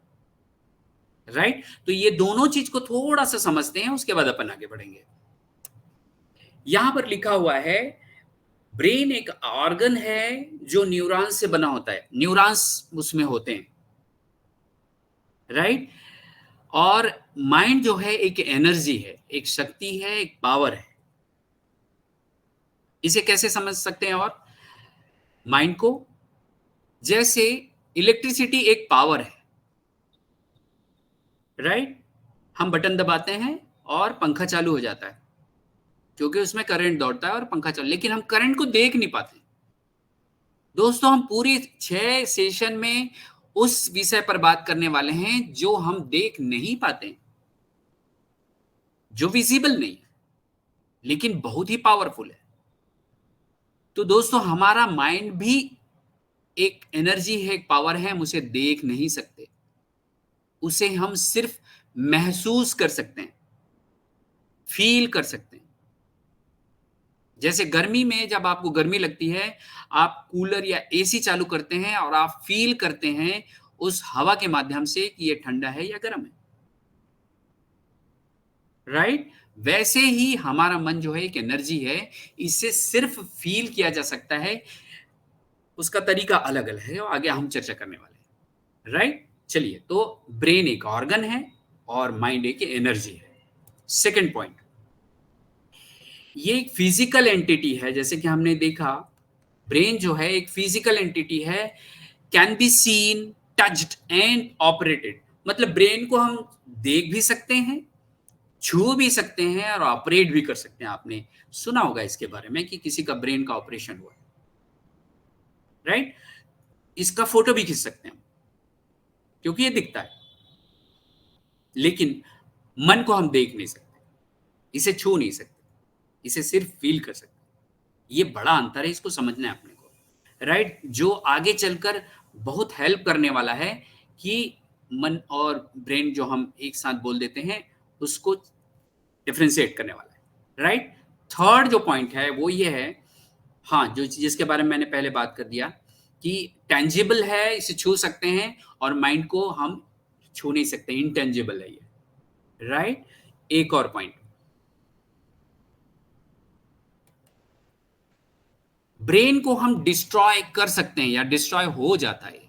राइट? तो ये दोनों चीज को थोड़ा सा समझते हैं, उसके बाद अपन आगे बढ़ेंगे। यहां पर लिखा हुआ है ब्रेन एक ऑर्गन है जो न्यूरॉन्स से बना होता है, न्यूरॉन्स उसमें होते हैं, राइट? और माइंड जो है एक एनर्जी है, एक शक्ति है, एक पावर है। इसे कैसे समझ सकते हैं? और माइंड को, जैसे इलेक्ट्रिसिटी एक पावर है, राइट? हम बटन दबाते हैं और पंखा चालू हो जाता है, क्योंकि उसमें करंट दौड़ता है और पंखा चालू, लेकिन हम करंट को देख नहीं पाते, दोस्तों हम पूरी 6 सेशन में उस विषय पर बात करने वाले हैं जो हम देख नहीं पाते, जो विजिबल नहीं, लेकिन बहुत ही पावरफुल है। तो दोस्तों हमारा माइंड भी एक एनर्जी है, एक पावर है, हम उसे देख नहीं सकते, उसे हम सिर्फ महसूस कर सकते हैं, फील कर सकते हैं। जैसे गर्मी में जब आपको गर्मी लगती है, आप कूलर या एसी चालू करते हैं और आप फील करते हैं उस हवा के माध्यम से कि ये ठंडा है या गर्म है, राइट? वैसे ही हमारा मन जो है एक एनर्जी है, इसे सिर्फ फील किया जा सकता है, उसका तरीका अलग अलग है और आगे हम चर्चा करने वाले हैं, राइट? चलिए, तो ब्रेन एक ऑर्गन है और माइंड एक एनर्जी है। सेकंड पॉइंट, ये एक फिजिकल एंटिटी है। जैसे कि हमने देखा, ब्रेन जो है एक फिजिकल एंटिटी है, can be seen, touched and operated. मतलब ब्रेन को हम देख भी सकते हैं, छू भी सकते हैं और ऑपरेट भी कर सकते हैं। आपने सुना होगा इसके बारे में कि किसी का ब्रेन का ऑपरेशन हुआ, राइट? इसका फोटो भी खींच सकते हैं क्योंकि ये दिखता है, लेकिन मन को हम देख नहीं सकते, इसे छू नहीं सकते, इसे सिर्फ फील कर सकते। ये बड़ा अंतर है, इसको समझना है अपने को, राइट? जो आगे चलकर बहुत हेल्प करने वाला है कि मन और ब्रेन जो हम एक साथ बोल देते हैं उसको डिफरेंशिएट करने वाला है, राइट? थर्ड जो पॉइंट है वो ये है, हाँ, जो जिसके बारे में मैंने पहले बात कर दिया कि टेंजिबल है, इसे छू सकते हैं, और माइंड को हम छू नहीं सकते, इनटेंजिबल है ये, राइट? एक और पॉइंट, ब्रेन को हम डिस्ट्रॉय कर सकते हैं या डिस्ट्रॉय हो जाता है,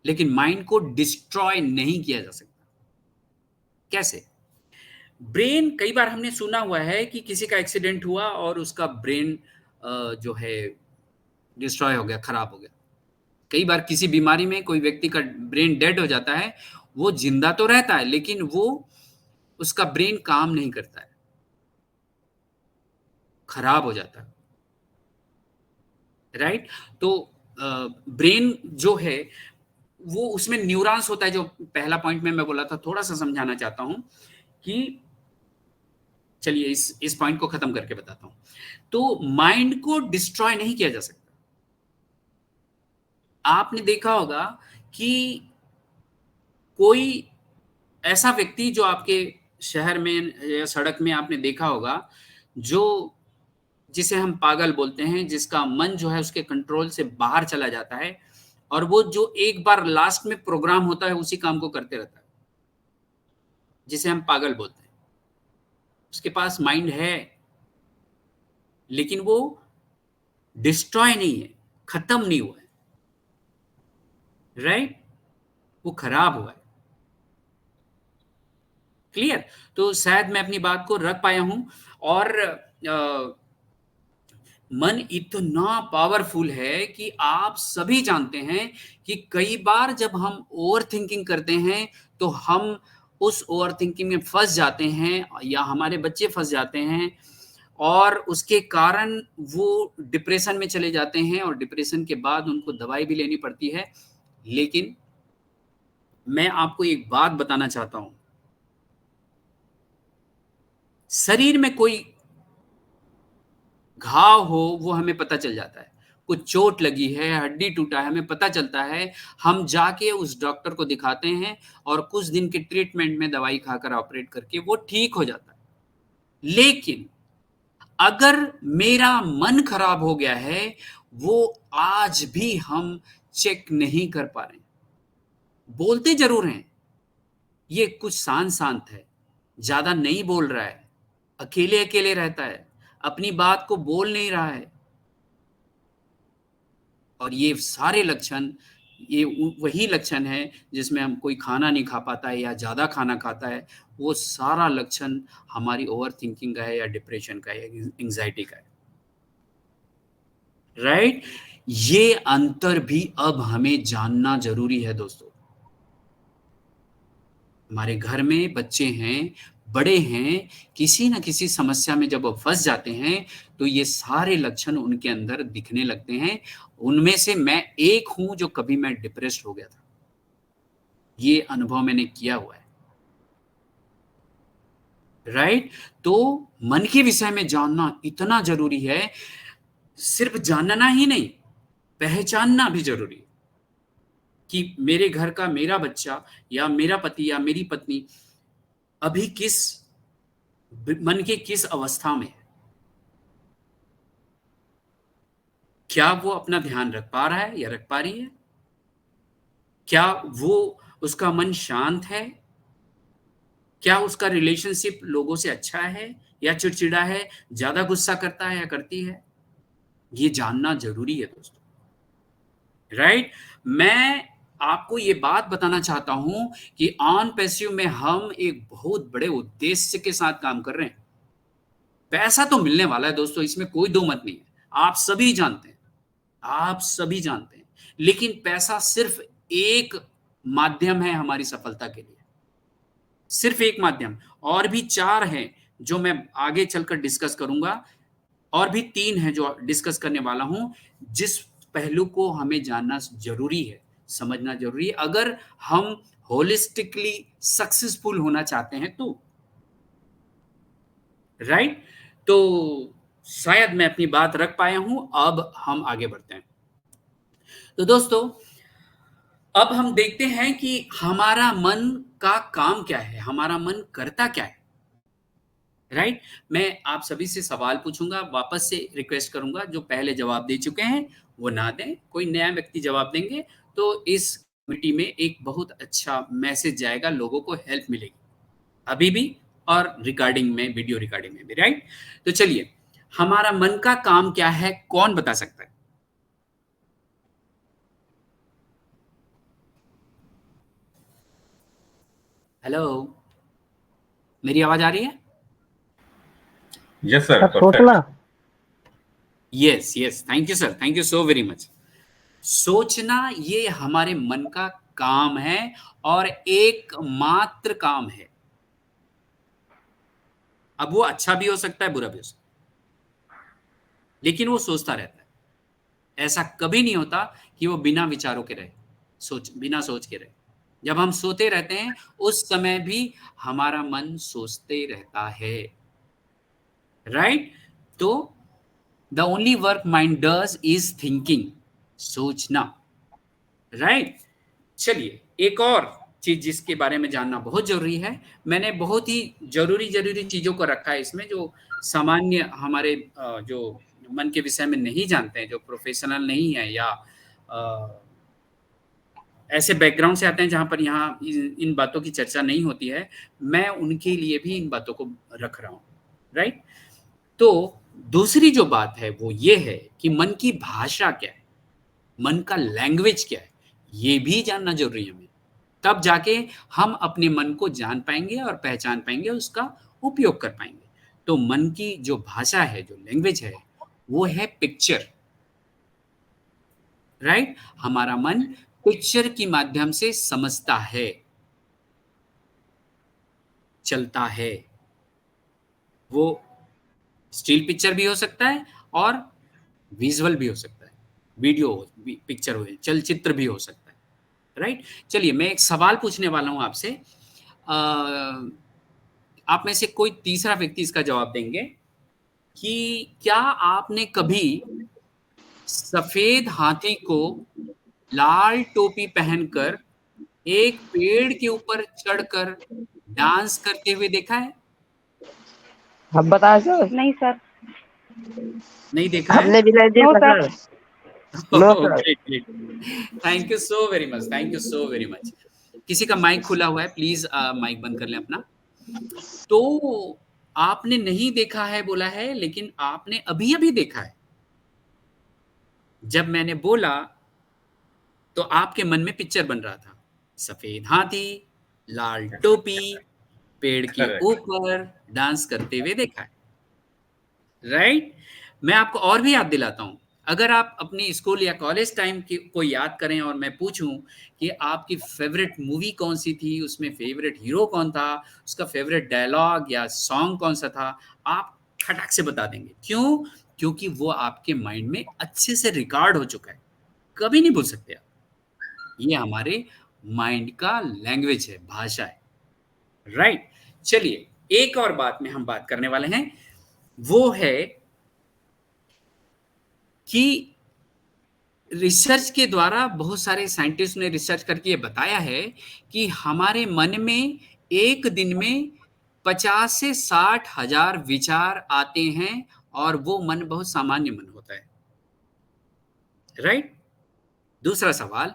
लेकिन माइंड को डिस्ट्रॉय नहीं किया जा सकता। कैसे? ब्रेन, कई बार हमने सुना हुआ है कि किसी का एक्सीडेंट हुआ और उसका ब्रेन जो है डिस्ट्रॉय हो गया, खराब हो गया। कई बार किसी बीमारी में कोई व्यक्ति का ब्रेन डेड हो जाता है, वो जिंदा तो रहता है लेकिन वो उसका ब्रेन काम नहीं करता है, खराब हो जाता है, राइट? तो ब्रेन जो है वो, उसमें न्यूरॉन्स होता है, जो पहला पॉइंट में मैं बोला था, थोड़ा सा समझाना चाहता हूं कि, चलिए इस पॉइंट को खत्म करके बताता हूं। तो माइंड को डिस्ट्रॉय नहीं किया जा सकता। आपने देखा होगा कि कोई ऐसा व्यक्ति जो आपके शहर में या सड़क में आपने देखा होगा, जो जिसे हम पागल बोलते हैं, जिसका मन जो है उसके कंट्रोल से बाहर चला जाता है और वो जो एक बार लास्ट में प्रोग्राम होता है उसी काम को करते रहता है, जिसे हम पागल बोलते हैं। उसके पास माइंड है लेकिन वो डिस्ट्रॉय नहीं है, खत्म नहीं हुआ है, राइट? वो खराब हुआ है। क्लियर? तो शायद मैं अपनी बात को रख पाया हूं। और मन इतना पावरफुल है कि आप सभी जानते हैं कि कई बार जब हम ओवर थिंकिंग करते हैं तो हम उस ओवर थिंकिंग में फंस जाते हैं, या हमारे बच्चे फंस जाते हैं, और उसके कारण वो डिप्रेशन में चले जाते हैं और डिप्रेशन के बाद उनको दवाई भी लेनी पड़ती है। लेकिन मैं आपको एक बात बताना चाहता हूं, शरीर में कोई घाव हो वो हमें पता चल जाता है, कुछ चोट लगी है, हड्डी टूटा है, हमें पता चलता है, हम जाके उस डॉक्टर को दिखाते हैं और कुछ दिन के ट्रीटमेंट में दवाई खाकर ऑपरेट करके वो ठीक हो जाता है। लेकिन अगर मेरा मन खराब हो गया है, वो आज भी हम चेक नहीं कर पा रहे। बोलते जरूर हैं, ये कुछ शांत है, ज्यादा नहीं बोल रहा है, अकेले अकेले रहता है, अपनी बात को बोल नहीं रहा है। और ये सारे लक्षण, ये वही लक्षण है जिसमें हम कोई खाना नहीं खा पाता है या ज्यादा खाना खाता है, वो सारा लक्षण हमारी ओवर थिंकिंग का है या डिप्रेशन का है या एंजाइटी का है, राइट? ये अंतर भी अब हमें जानना जरूरी है दोस्तों। हमारे घर में बच्चे हैं, बड़े हैं, किसी ना किसी समस्या में जब वो फंस जाते हैं तो ये सारे लक्षण उनके अंदर दिखने लगते हैं। उनमें से मैं एक हूं जो कभी मैं डिप्रेस्ड हो गया था, ये अनुभव मैंने किया हुआ है। राइट? तो मन के विषय में जानना इतना जरूरी है, सिर्फ जानना ही नहीं, पहचानना भी जरूरी है कि मेरे घर का मेरा बच्चा या मेरा पति या मेरी पत्नी अभी मन के किस अवस्था में है। क्या वो अपना ध्यान रख पा रहा है या रख पा रही है? क्या वो उसका मन शांत है? क्या उसका रिलेशनशिप लोगों से अच्छा है या चिड़चिड़ा है, ज्यादा गुस्सा करता है या करती है? ये जानना जरूरी है दोस्तों। राइट? मैं आपको ये बात बताना चाहता हूं कि ऑन पैसिव में हम एक बहुत बड़े उद्देश्य के साथ काम कर रहे हैं। पैसा तो मिलने वाला है दोस्तों, इसमें कोई दो मत नहीं है, आप सभी जानते हैं, आप सभी जानते हैं। लेकिन पैसा सिर्फ एक माध्यम है हमारी सफलता के लिए, सिर्फ एक माध्यम। और भी 4 हैं जो मैं आगे चलकर डिस्कस करूंगा, और भी 3 हैं जो डिस्कस करने वाला हूं, जिस पहलू को हमें जानना जरूरी है, समझना जरूरी है, अगर हम होलिस्टिकली सक्सेसफुल होना चाहते हैं तो। राइट? तो शायद मैं अपनी बात रख पाया हूं, अब हम आगे बढ़ते हैं। तो दोस्तों, अब हम देखते हैं कि हमारा मन का काम क्या है, हमारा मन करता क्या है। राइट? मैं आप सभी से सवाल पूछूंगा, वापस से रिक्वेस्ट करूंगा जो पहले जवाब दे चुके हैं वो ना दें, कोई नया व्यक्ति जवाब देंगे तो इस कमिटी में एक बहुत अच्छा मैसेज जाएगा, लोगों को हेल्प मिलेगी अभी भी और रिकॉर्डिंग में, वीडियो रिकॉर्डिंग में भी। राइट? तो चलिए, हमारा मन का काम क्या है, कौन बता सकता है? हेलो, मेरी आवाज आ रही है? यस सर, सोचना। Yes yes, thank you sir, thank you so very much. सोचना ये हमारे मन का काम है और एकमात्र काम है। अब वो अच्छा भी हो सकता है, बुरा भी हो सकता है, लेकिन वो सोचता रहता है। ऐसा कभी नहीं होता कि वो बिना विचारों के रहे, बिना सोच के रहे। जब हम सोते रहते हैं उस समय भी हमारा मन सोचते रहता है। राइट? तो the only work mind does is thinking, सोचना। राइट? चलिए, एक और चीज जिसके बारे में जानना बहुत जरूरी है, मैंने बहुत ही जरूरी चीजों को रखा है इसमें, जो सामान्य हमारे जो मन के विषय में नहीं जानते हैं, जो प्रोफेशनल नहीं है या ऐसे बैकग्राउंड से आते हैं जहां पर यहाँ इन बातों की चर्चा नहीं होती है, मैं उनके लिए भी इन बातों को रख रहा हूं। राइट? तो दूसरी जो बात है वो ये है कि मन की भाषा क्या है, मन का लैंग्वेज क्या है, ये भी जानना जरूरी है हमें। तब जाके हम अपने मन को जान पाएंगे और पहचान पाएंगे, उसका उपयोग कर पाएंगे। तो मन की जो भाषा है, जो लैंग्वेज है, वो है पिक्चर। राइट? हमारा मन पिक्चर के माध्यम से समझता है, चलता है। वो स्टिल पिक्चर भी हो सकता है और विजुअल भी हो सकता है, वीडियो पिक्चर हो, चलचित्र भी हो सकता है। राइट? चलिए, मैं एक सवाल पूछने वाला हूं आपसे, आप में से कोई तीसरा व्यक्ति इसका जवाब देंगे कि क्या आपने कभी सफेद हाथी को लाल टोपी पहनकर एक पेड़ के ऊपर चढ़कर डांस करते हुए देखा है? अब बताया सर। नहीं सर। नहीं देखा है? हमने भी नहीं देखा sir. No sir. Great great, thank you so very much, thank you so very much. किसी का माइक खुला हुआ है, प्लीज माइक बंद कर लें अपना। तो आपने नहीं देखा है बोला है, लेकिन आपने अभी अभी देखा है। जब मैंने बोला तो आपके मन में पिक्चर बन रहा था, सफेद हाथी, लाल टोपी, पेड़ के ऊपर डांस करते हुए देखा है। राइट? मैं आपको और भी याद दिलाता हूं, अगर आप अपनी स्कूल या कॉलेज टाइम को याद करें और मैं पूछूं कि आपकी फेवरेट मूवी कौन सी थी, उसमें फेवरेट हीरो कौन था, उसका फेवरेट डायलॉग या सॉन्ग कौन सा था, आप खटाक से बता देंगे। क्यों? क्योंकि वो आपके माइंड में अच्छे से रिकॉर्ड हो चुका है, कभी नहीं भूल सकते आप। ये हमारे माइंड का लैंग्वेज है, भाषा है, राइट। चलिए, एक और बात में हम बात करने वाले हैं, वो है कि रिसर्च के द्वारा बहुत सारे साइंटिस्ट ने रिसर्च करके ये बताया है कि हमारे मन में एक दिन में 50 से 60 हजार विचार आते हैं और वो मन बहुत सामान्य मन होता है, राइट। दूसरा सवाल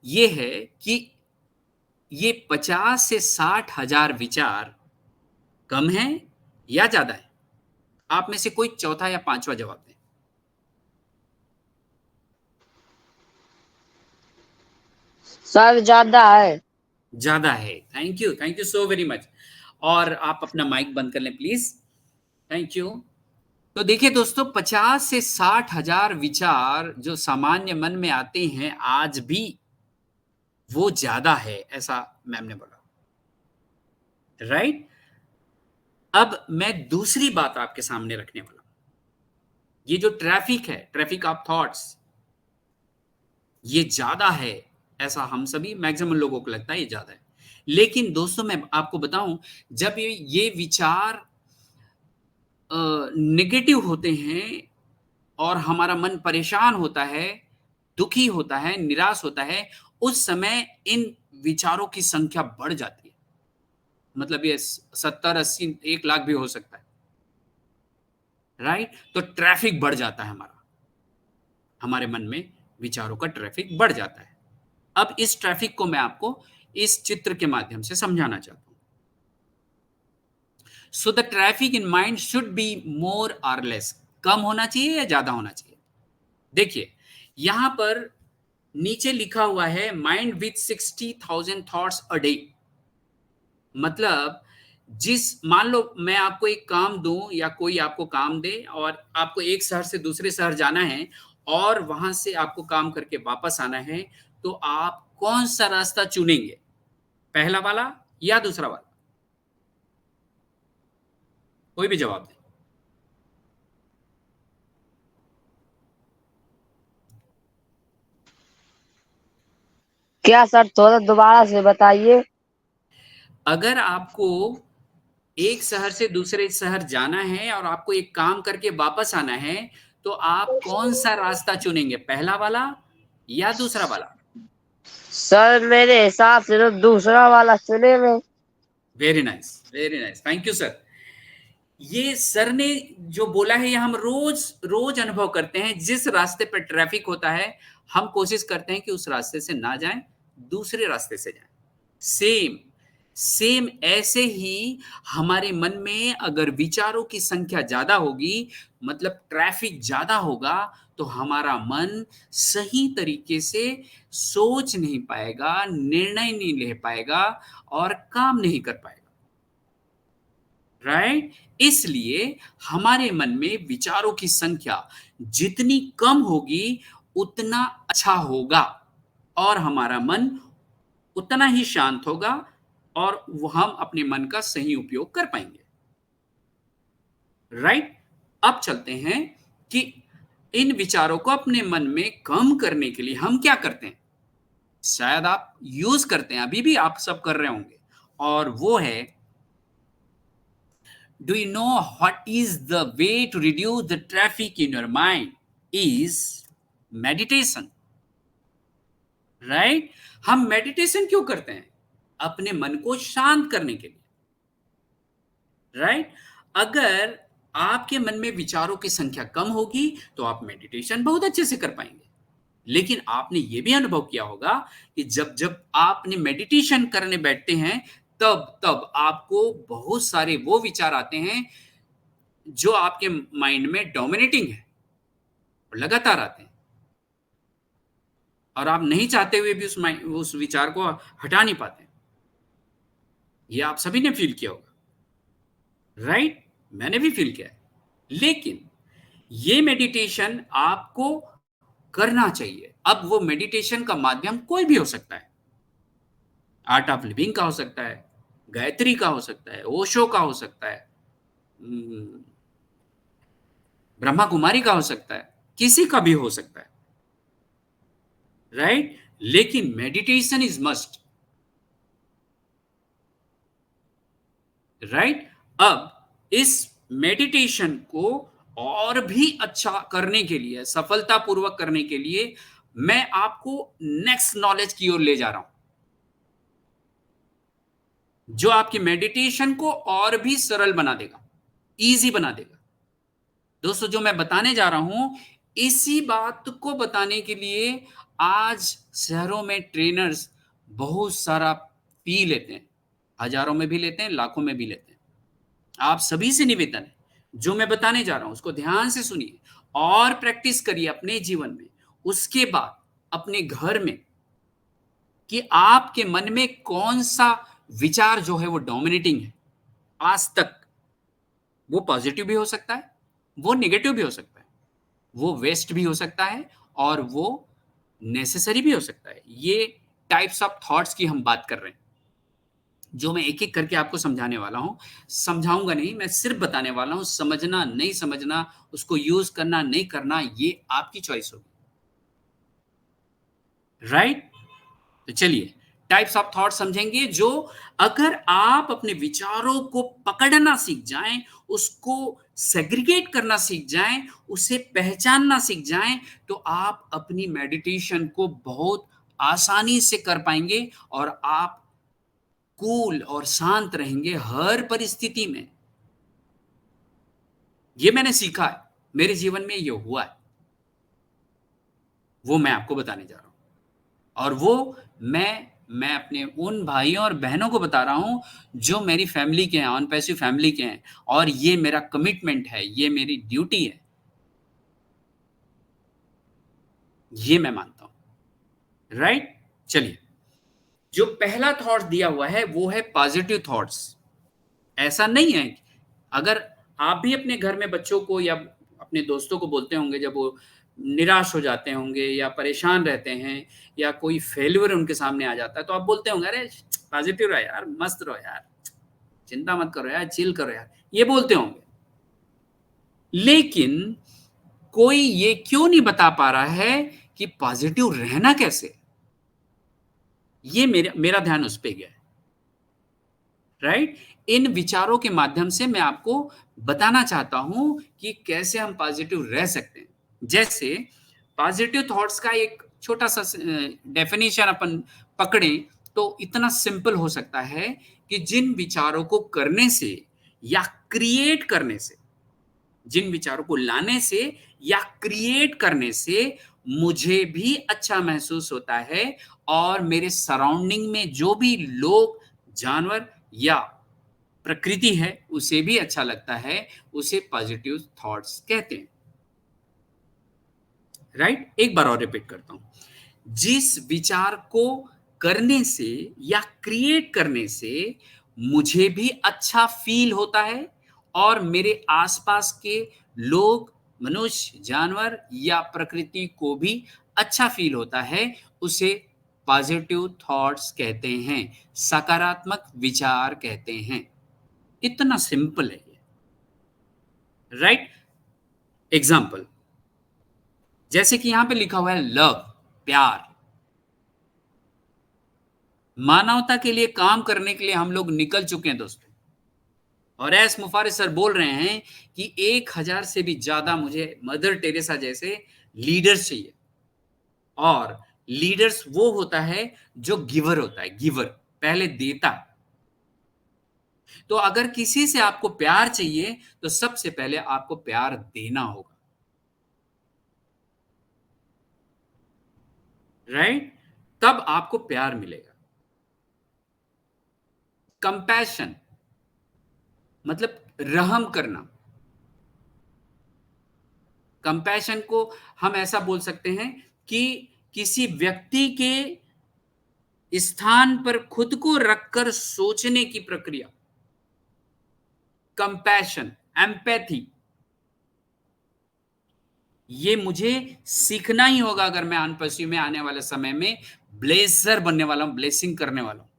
ये है कि ये 50 से 60 हजार विचार कम है या ज्यादा है? आप में से कोई चौथा या पांचवा जवाब दें। सर ज्यादा है। ज्यादा है। Thank you so very much. और आप अपना माइक बंद कर लें प्लीज। Thank you. तो देखिए दोस्तों, 50 से 60 हजार विचार जो सामान्य मन में आते हैं आज भी, वो ज्यादा है, ऐसा मैम ने बोला, राइट। अब मैं दूसरी बात आपके सामने रखने वाला हूं। ये जो ट्रैफिक है, ट्रैफिक ऑफ थॉट्स, ये ज्यादा है, ऐसा हम सभी मैक्सिमम लोगों को लगता है ये ज्यादा है। लेकिन दोस्तों मैं आपको बताऊं, जब ये विचार नेगेटिव होते हैं और हमारा मन परेशान होता है, दुखी होता है, निराश होता है, उस समय इन विचारों की संख्या बढ़ जाती है। मतलब ये 70, 80, 1 लाख भी हो सकता है, राइट। तो ट्रैफिक बढ़ जाता है, हमारे मन में विचारों का ट्रैफिक बढ़ जाता है। अब इस ट्रैफिक को मैं आपको इस चित्र के माध्यम से समझाना चाहता हूं। So the traffic in mind should be more और लेस, कम होना चाहिए या ज्यादा होना चाहिए? देखिए, यहां पर नीचे लिखा हुआ है mind with 60,000 thoughts a day. मतलब मान लो मैं आपको एक काम दूं या कोई आपको काम दे और आपको एक शहर से दूसरे शहर जाना है और वहां से आपको काम करके वापस आना है, तो आप कौन सा रास्ता चुनेंगे? पहला वाला या दूसरा वाला? कोई भी जवाब दे। क्या सर, थोड़ा दोबारा से बताइए। अगर आपको एक शहर से दूसरे शहर जाना है और आपको एक काम करके वापस आना है, तो आप कौन सा रास्ता चुनेंगे? पहला वाला या दूसरा वाला? सर मेरे हिसाब से तो दूसरा वाला चुने में। Very nice, thank you sir. ये सर ने जो बोला है ये हम रोज रोज अनुभव करते हैं। जिस रास्ते पर ट्रैफिक होता है, हम कोशिश करते हैं कि उस रास्ते से ना जाएं, दूसरे रास्ते से जाएं। सेम ऐसे ही हमारे मन में अगर विचारों की संख्या ज्यादा होगी, मतलब ट्रैफिक ज्यादा होगा, तो हमारा मन सही तरीके से सोच नहीं पाएगा, निर्णय नहीं ले पाएगा और काम नहीं कर पाएगा, राइट। इसलिए हमारे मन में विचारों की संख्या जितनी कम होगी उतना अच्छा होगा और हमारा मन उतना ही शांत होगा और वो हम अपने मन का सही उपयोग कर पाएंगे, राइट। अब चलते हैं कि इन विचारों को अपने मन में कम करने के लिए हम क्या करते हैं। शायद आप यूज करते हैं, अभी भी आप सब कर रहे होंगे, और वो है, do you know what is the way to reduce the traffic in your mind? Is meditation, right? हम मेडिटेशन क्यों करते हैं? अपने मन को शांत करने के लिए, राइट। अगर आपके मन में विचारों की संख्या कम होगी तो आप मेडिटेशन बहुत अच्छे से कर पाएंगे। लेकिन आपने ये भी अनुभव किया होगा कि जब जब आपने मेडिटेशन करने बैठते हैं, तब आपको बहुत सारे वो विचार आते हैं जो आपके माइंड में डोमिनेटिंग है और लगातार आते हैं, और आप नहीं चाहते हुए भी उस विचार को हटा नहीं पाते। ये आप सभी ने फील किया होगा, राइट। मैंने भी फील किया है। लेकिन ये मेडिटेशन आपको करना चाहिए। अब वो मेडिटेशन का माध्यम कोई भी हो सकता है, आर्ट ऑफ लिविंग का हो सकता है, गायत्री का हो सकता है, ओशो का हो सकता है, ब्रह्मा कुमारी का हो सकता है, किसी का भी हो सकता है, राइट? लेकिन मेडिटेशन इज मस्ट, राइट? अब इस मेडिटेशन को और भी अच्छा करने के लिए, सफलतापूर्वक करने के लिए, मैं आपको नेक्स्ट नॉलेज की ओर ले जा रहा हूं, जो आपकी मेडिटेशन को और भी सरल बना देगा, इजी बना देगा। दोस्तों, जो मैं बताने जा रहा हूं, इसी बात को बताने के लिए आज शहरों में ट्रेनर्स बहुत सारा फी लेते हैं, हजारों में भी लेते हैं, लाखों में भी लेते हैं। आप सभी से निवेदन है, जो मैं बताने जा रहा हूं उसको ध्यान से सुनिए और प्रैक्टिस करिए अपने जीवन में। उसके बाद अपने घर में कि आपके मन में कौन सा विचार जो है वो डोमिनेटिंग है आज तक। वो पॉजिटिव भी हो सकता है, वो नेगेटिव भी हो सकता है, वो वेस्ट भी हो सकता है, और वो नेसेसरी भी हो सकता है। ये टाइप्स ऑफ थॉट्स की हम बात कर रहे हैं, जो मैं एक एक करके आपको समझाने वाला हूं। समझाऊंगा नहीं, मैं सिर्फ बताने वाला हूं। समझना नहीं समझना, उसको यूज करना नहीं करना, ये आपकी चॉइस होगी, राइट? तो चलिए टाइप्स ऑफ थॉट समझेंगे, जो अगर आप अपने विचारों को पकड़ना सीख जाएं, उसको सेग्रीगेट करना सीख जाएं, उसे पहचानना सीख जाएं, तो आप अपनी मेडिटेशन को बहुत आसानी से कर पाएंगे और आप कूल और शांत रहेंगे हर परिस्थिति में। ये मैंने सीखा है, मेरे जीवन में ये हुआ है, वो मैं आपको बताने जा रहा हूं। और वो मैं अपने उन भाइयों और बहनों को बता रहा हूं जो मेरी फैमिली के हैं, ऑन पैसिव फैमिली के हैं, और ये मेरा कमिटमेंट है, ये मेरी ड्यूटी है, ये मैं मानता हूं, राइट? चलिए, जो पहला थॉट दिया हुआ है वो है पॉजिटिव थॉट्स। ऐसा नहीं है, अगर आप भी अपने घर में बच्चों को या अपने दोस्तों को बोलते होंगे, जब वो निराश हो जाते होंगे या परेशान रहते हैं या कोई फेल्यूर उनके सामने आ जाता है, तो आप बोलते होंगे, अरे पॉजिटिव रहो यार, मस्त रहो यार, चिंता मत करो यार, चिल करो यार, ये बोलते होंगे। लेकिन कोई ये क्यों नहीं बता पा रहा है कि पॉजिटिव रहना कैसे? ये मेरा ध्यान उस पे गया है, राइट? इन विचारों के माध्यम से मैं आपको बताना चाहता हूं कि कैसे हम पॉजिटिव रह सकते हैं। जैसे पॉजिटिव थॉट्स का एक छोटा सा डेफिनेशन अपन पकड़ें तो इतना सिंपल हो सकता है कि जिन विचारों को करने से या क्रिएट करने से, जिन विचारों को लाने से या क्रिएट करने से मुझे भी अच्छा महसूस होता है, और मेरे सराउंडिंग में जो भी लोग, जानवर या प्रकृति है, उसे भी अच्छा लगता है, उसे पॉजिटिव थॉट्स कहते हैं, राइट? एक बार और रिपीट करता हूं। जिस विचार को करने से या क्रिएट करने से मुझे भी अच्छा फील होता है, और मेरे आसपास के लोग, मनुष्य, जानवर या प्रकृति को भी अच्छा फील होता है, उसे पॉजिटिव थॉट्स कहते हैं, सकारात्मक विचार कहते हैं। इतना सिंपल है ये, राइट? एग्जाम्पल, जैसे कि यहां पे लिखा हुआ है लव, प्यार। मानवता के लिए काम करने के लिए हम लोग निकल चुके हैं दोस्तों, और एस मुफारिस सर बोल रहे हैं कि 1000 से भी ज्यादा मुझे मदर टेरेसा जैसे लीडर्स चाहिए। और लीडर्स वो होता है जो गिवर होता है, गिवर, पहले देता। तो अगर किसी से आपको प्यार चाहिए तो सबसे पहले आपको प्यार देना होगा, राइट? तब आपको प्यार मिलेगा। कंपैशन मतलब रहम करना। कंपैशन को हम ऐसा बोल सकते हैं कि किसी व्यक्ति के स्थान पर खुद को रखकर सोचने की प्रक्रिया, कंपैशन, एम्पैथी। ये मुझे सीखना ही होगा अगर मैं अनपस्यू में आने वाले समय में ब्लेसर बनने वाला हूं, ब्लेसिंग करने वाला हूं,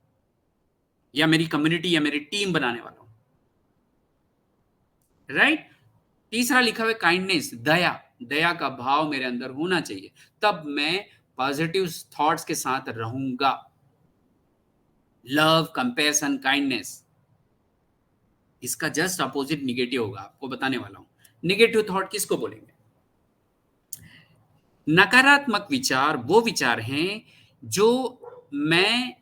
या मेरी कम्युनिटी या मेरी टीम बनाने वाला हूं। राइट। तीसरा लिखा हुआ काइंडनेस, दया। दया का भाव मेरे अंदर होना चाहिए, तब मैं पॉजिटिव थॉट्स के साथ रहूंगा। Love, compassion, kindness. इसका जस्ट अपोजिट निगेटिव होगा, आपको बताने वाला हूं। निगेटिव थॉट किसको बोलेंगे? नकारात्मक विचार वो विचार हैं जो मैं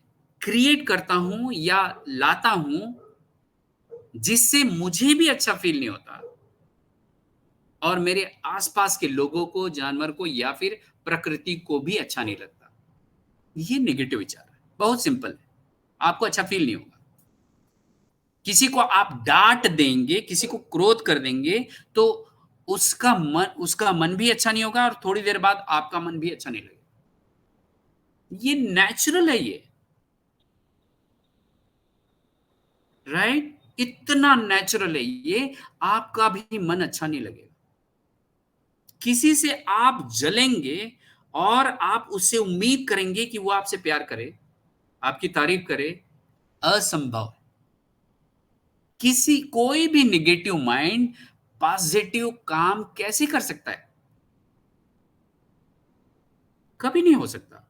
क्रिएट करता हूं या लाता हूं जिससे मुझे भी अच्छा फील नहीं होता और मेरे आसपास के लोगों को, जानवर को या फिर प्रकृति को भी अच्छा नहीं लगता। ये नेगेटिव विचार है, बहुत सिंपल है, आपको अच्छा फील नहीं होगा। किसी को आप डांट देंगे, किसी को क्रोध कर देंगे तो उसका मन भी अच्छा नहीं होगा और थोड़ी देर बाद आपका मन भी अच्छा नहीं लगेगा। ये नेचुरल है, ये राइट, इतना नेचुरल है ये, आपका भी मन अच्छा नहीं लगेगा। किसी से आप जलेंगे और आप उससे उम्मीद करेंगे कि वो आपसे प्यार करे, आपकी तारीफ करे, असंभव। कोई भी निगेटिव माइंड पॉजिटिव काम कैसे कर सकता है? कभी नहीं हो सकता।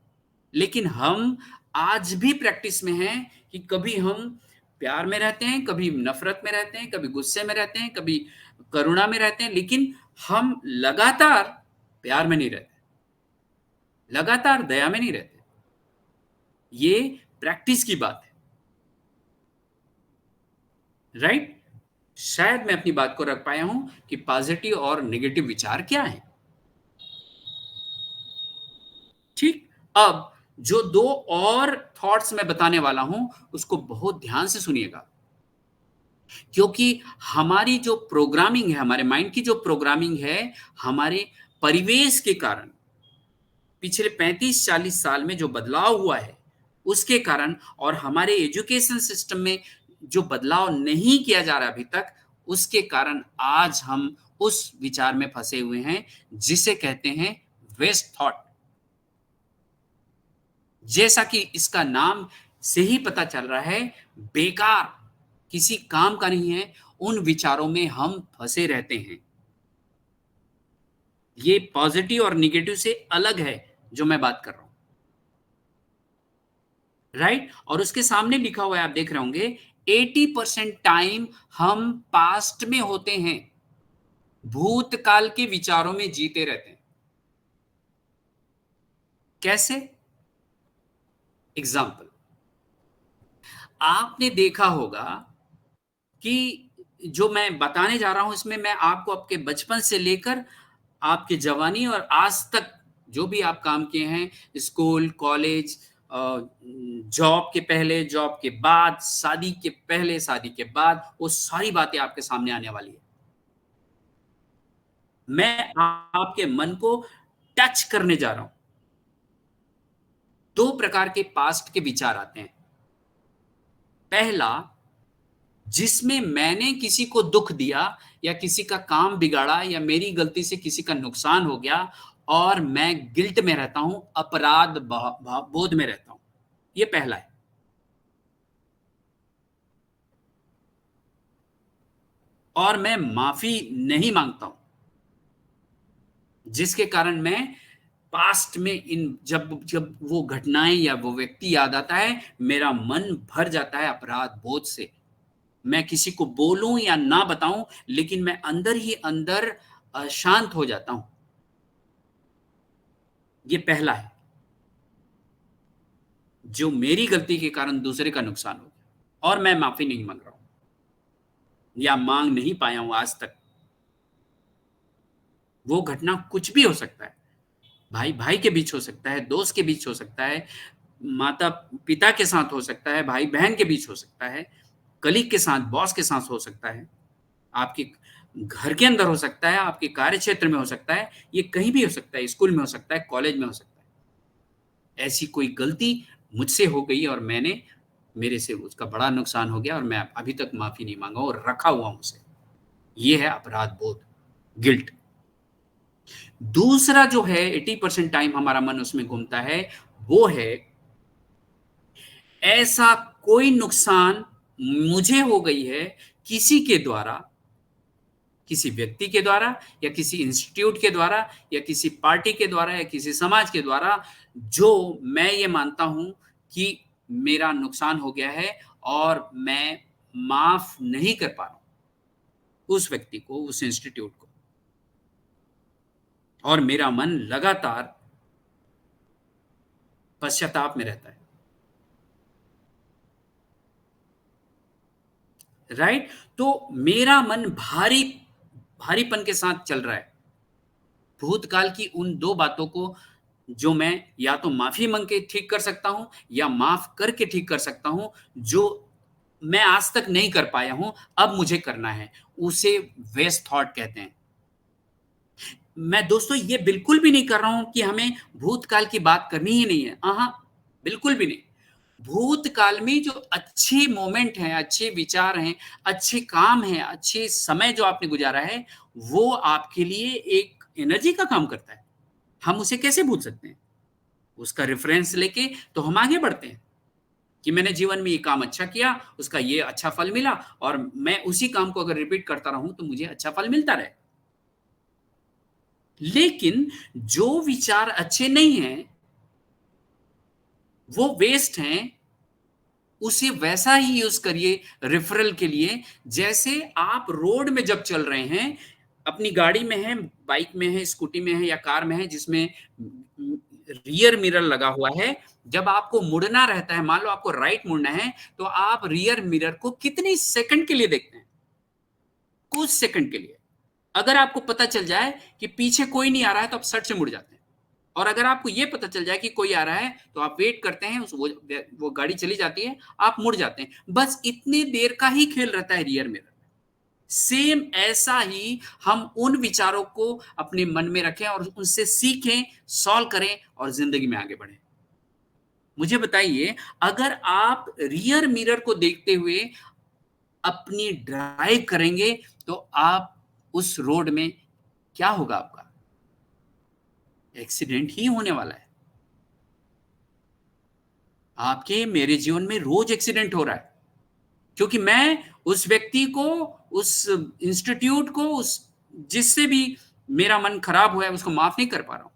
लेकिन हम आज भी प्रैक्टिस में हैं कि कभी हम प्यार में रहते हैं, कभी नफरत में रहते हैं, कभी गुस्से में रहते हैं, कभी करुणा में रहते हैं, लेकिन हम लगातार प्यार में नहीं रहते, लगातार दया में नहीं रहते। ये प्रैक्टिस की बात है, राइट। शायद मैं अपनी बात को रख पाया हूं कि पॉजिटिव और नेगेटिव विचार क्या है। ठीक। अब जो दो और थॉट्स मैं बताने वाला हूं उसको बहुत ध्यान से सुनिएगा, क्योंकि हमारी जो प्रोग्रामिंग है, हमारे माइंड की जो प्रोग्रामिंग है, हमारे परिवेश के कारण पिछले 35-40 साल में जो बदलाव हुआ है उसके कारण, और हमारे एजुकेशन सिस्टम में जो बदलाव नहीं किया जा रहा अभी तक, उसके कारण आज हम उस विचार में फंसे हुए हैं जिसे कहते हैं वेस्ट थॉट। जैसा कि इसका नाम से ही पता चल रहा है, बेकार, किसी काम का नहीं है, उन विचारों में हम फंसे रहते हैं। ये पॉजिटिव और निगेटिव से अलग है जो मैं बात कर रहा हूं, राइट। और उसके सामने लिखा हुआ है, आप देख रहे होंगे, 80% टाइम हम पास्ट में होते हैं, भूतकाल के विचारों में जीते रहते हैं। कैसे? एग्जाम्पल, आपने देखा होगा कि जो मैं बताने जा रहा हूं इसमें मैं आपको आपके बचपन से लेकर आपकी जवानी और आज तक जो भी आप काम किए हैं, स्कूल, कॉलेज, जॉब के पहले, जॉब के बाद, शादी के पहले, शादी के बाद, वो सारी बातें आपके सामने आने वाली है। मैं आपके मन को टच करने जा रहा हूं। दो प्रकार के पास्ट के विचार आते हैं। पहला, जिसमें मैंने किसी को दुख दिया या किसी का काम बिगाड़ा या मेरी गलती से किसी का नुकसान हो गया और मैं गिल्ट में रहता हूं, अपराध बोध में रहता हूं। ये पहला है। और मैं माफी नहीं मांगता हूं, जिसके कारण मैं पास्ट में जब जब वो घटनाएं या वो व्यक्ति याद आता है, मेरा मन भर जाता है अपराध बोध से। मैं किसी को बोलूं या ना बताऊं, लेकिन मैं अंदर ही अंदर अशांत हो जाता हूं। ये पहला है, जो मेरी गलती के कारण दूसरे का नुकसान हो गया और मैं माफी नहीं मांग रहा हूं या मांग नहीं पाया हूं आज तक। वो घटना कुछ भी हो सकता है, भाई भाई के बीच हो सकता है, दोस्त के बीच हो सकता है, माता पिता के साथ हो सकता है, भाई बहन के बीच हो सकता है, कलीग के साथ, बॉस के साथ हो सकता है, आपके घर के अंदर हो सकता है, आपके कार्य क्षेत्र में हो सकता है, ये कहीं भी हो सकता है, स्कूल में हो सकता है, कॉलेज में हो सकता है। ऐसी कोई गलती मुझसे हो गई और मेरे से उसका बड़ा नुकसान हो गया और मैं अभी तक माफी नहीं मांगा और रखा हुआ हूं उसे। ये है अपराध बोध, गिल्ट। दूसरा जो है 80% टाइम हमारा मन उसमें घूमता है, वो है ऐसा कोई नुकसान मुझे हो गई है किसी के द्वारा, किसी व्यक्ति के द्वारा या किसी इंस्टीट्यूट के द्वारा या किसी पार्टी के द्वारा या किसी समाज के द्वारा, जो मैं ये मानता हूं कि मेरा नुकसान हो गया है और मैं माफ नहीं कर पा रहा हूं उस व्यक्ति को, उस इंस्टीट्यूट को, और मेरा मन लगातार पश्चाताप में रहता है। राइट? तो मेरा मन भारीपन के साथ चल रहा है भूतकाल की उन दो बातों को, जो मैं या तो माफी मांग के ठीक कर सकता हूं या माफ करके ठीक कर सकता हूं, जो मैं आज तक नहीं कर पाया हूं, अब मुझे करना है। उसे वेस्ट थॉट कहते हैं। मैं दोस्तों ये बिल्कुल भी नहीं कर रहा हूं कि हमें भूतकाल की बात करनी ही नहीं है, हाँ, बिल्कुल भी नहीं। भूतकाल में जो अच्छे मोमेंट हैं, अच्छे विचार हैं, अच्छे काम हैं, अच्छे समय जो आपने गुजारा है, वो आपके लिए एक एनर्जी का काम करता है। हम उसे कैसे भूल सकते हैं? उसका रेफरेंस लेके तो हम आगे बढ़ते हैं कि मैंने जीवन में ये काम अच्छा किया, उसका ये अच्छा फल मिला, और मैं उसी काम को अगर रिपीट करता रहूं तो मुझे अच्छा फल मिलता रहे। लेकिन जो विचार अच्छे नहीं हैं, वो वेस्ट हैं, उसे वैसा ही यूज करिए रेफरल के लिए, जैसे आप रोड में जब चल रहे हैं, अपनी गाड़ी में है, बाइक में है, स्कूटी में है या कार में है, जिसमें रियर मिरर लगा हुआ है। जब आपको मुड़ना रहता है, मान लो आपको राइट मुड़ना है, तो आप रियर मिरर को कितनी सेकंड के लिए देखते हैं? कुछ सेकंड के लिए। अगर आपको पता चल जाए कि पीछे कोई नहीं आ रहा है तो आप सट से मुड़ जाते हैं, और अगर आपको यह पता चल जाए कि कोई आ रहा है तो आप वेट करते हैं, वो गाड़ी चली जाती है, आप मुड़ जाते हैं। बस इतनी देर का ही खेल रहता है रियर मिरर। सेम ऐसा ही हम उन विचारों को अपने मन में रखें और उनसे सीखें, सॉल्व करें और जिंदगी में आगे बढ़ें। मुझे बताइए, अगर आप रियर मिरर को देखते हुए अपनी ड्राइव करेंगे तो आप उस रोड में क्या होगा? आपका एक्सीडेंट ही होने वाला है। आपके मेरे जीवन में रोज एक्सीडेंट हो रहा है, क्योंकि मैं उस व्यक्ति को, उस इंस्टीट्यूट को, उस जिससे भी मेरा मन खराब हुआ है, उसको माफ नहीं कर पा रहा हूं,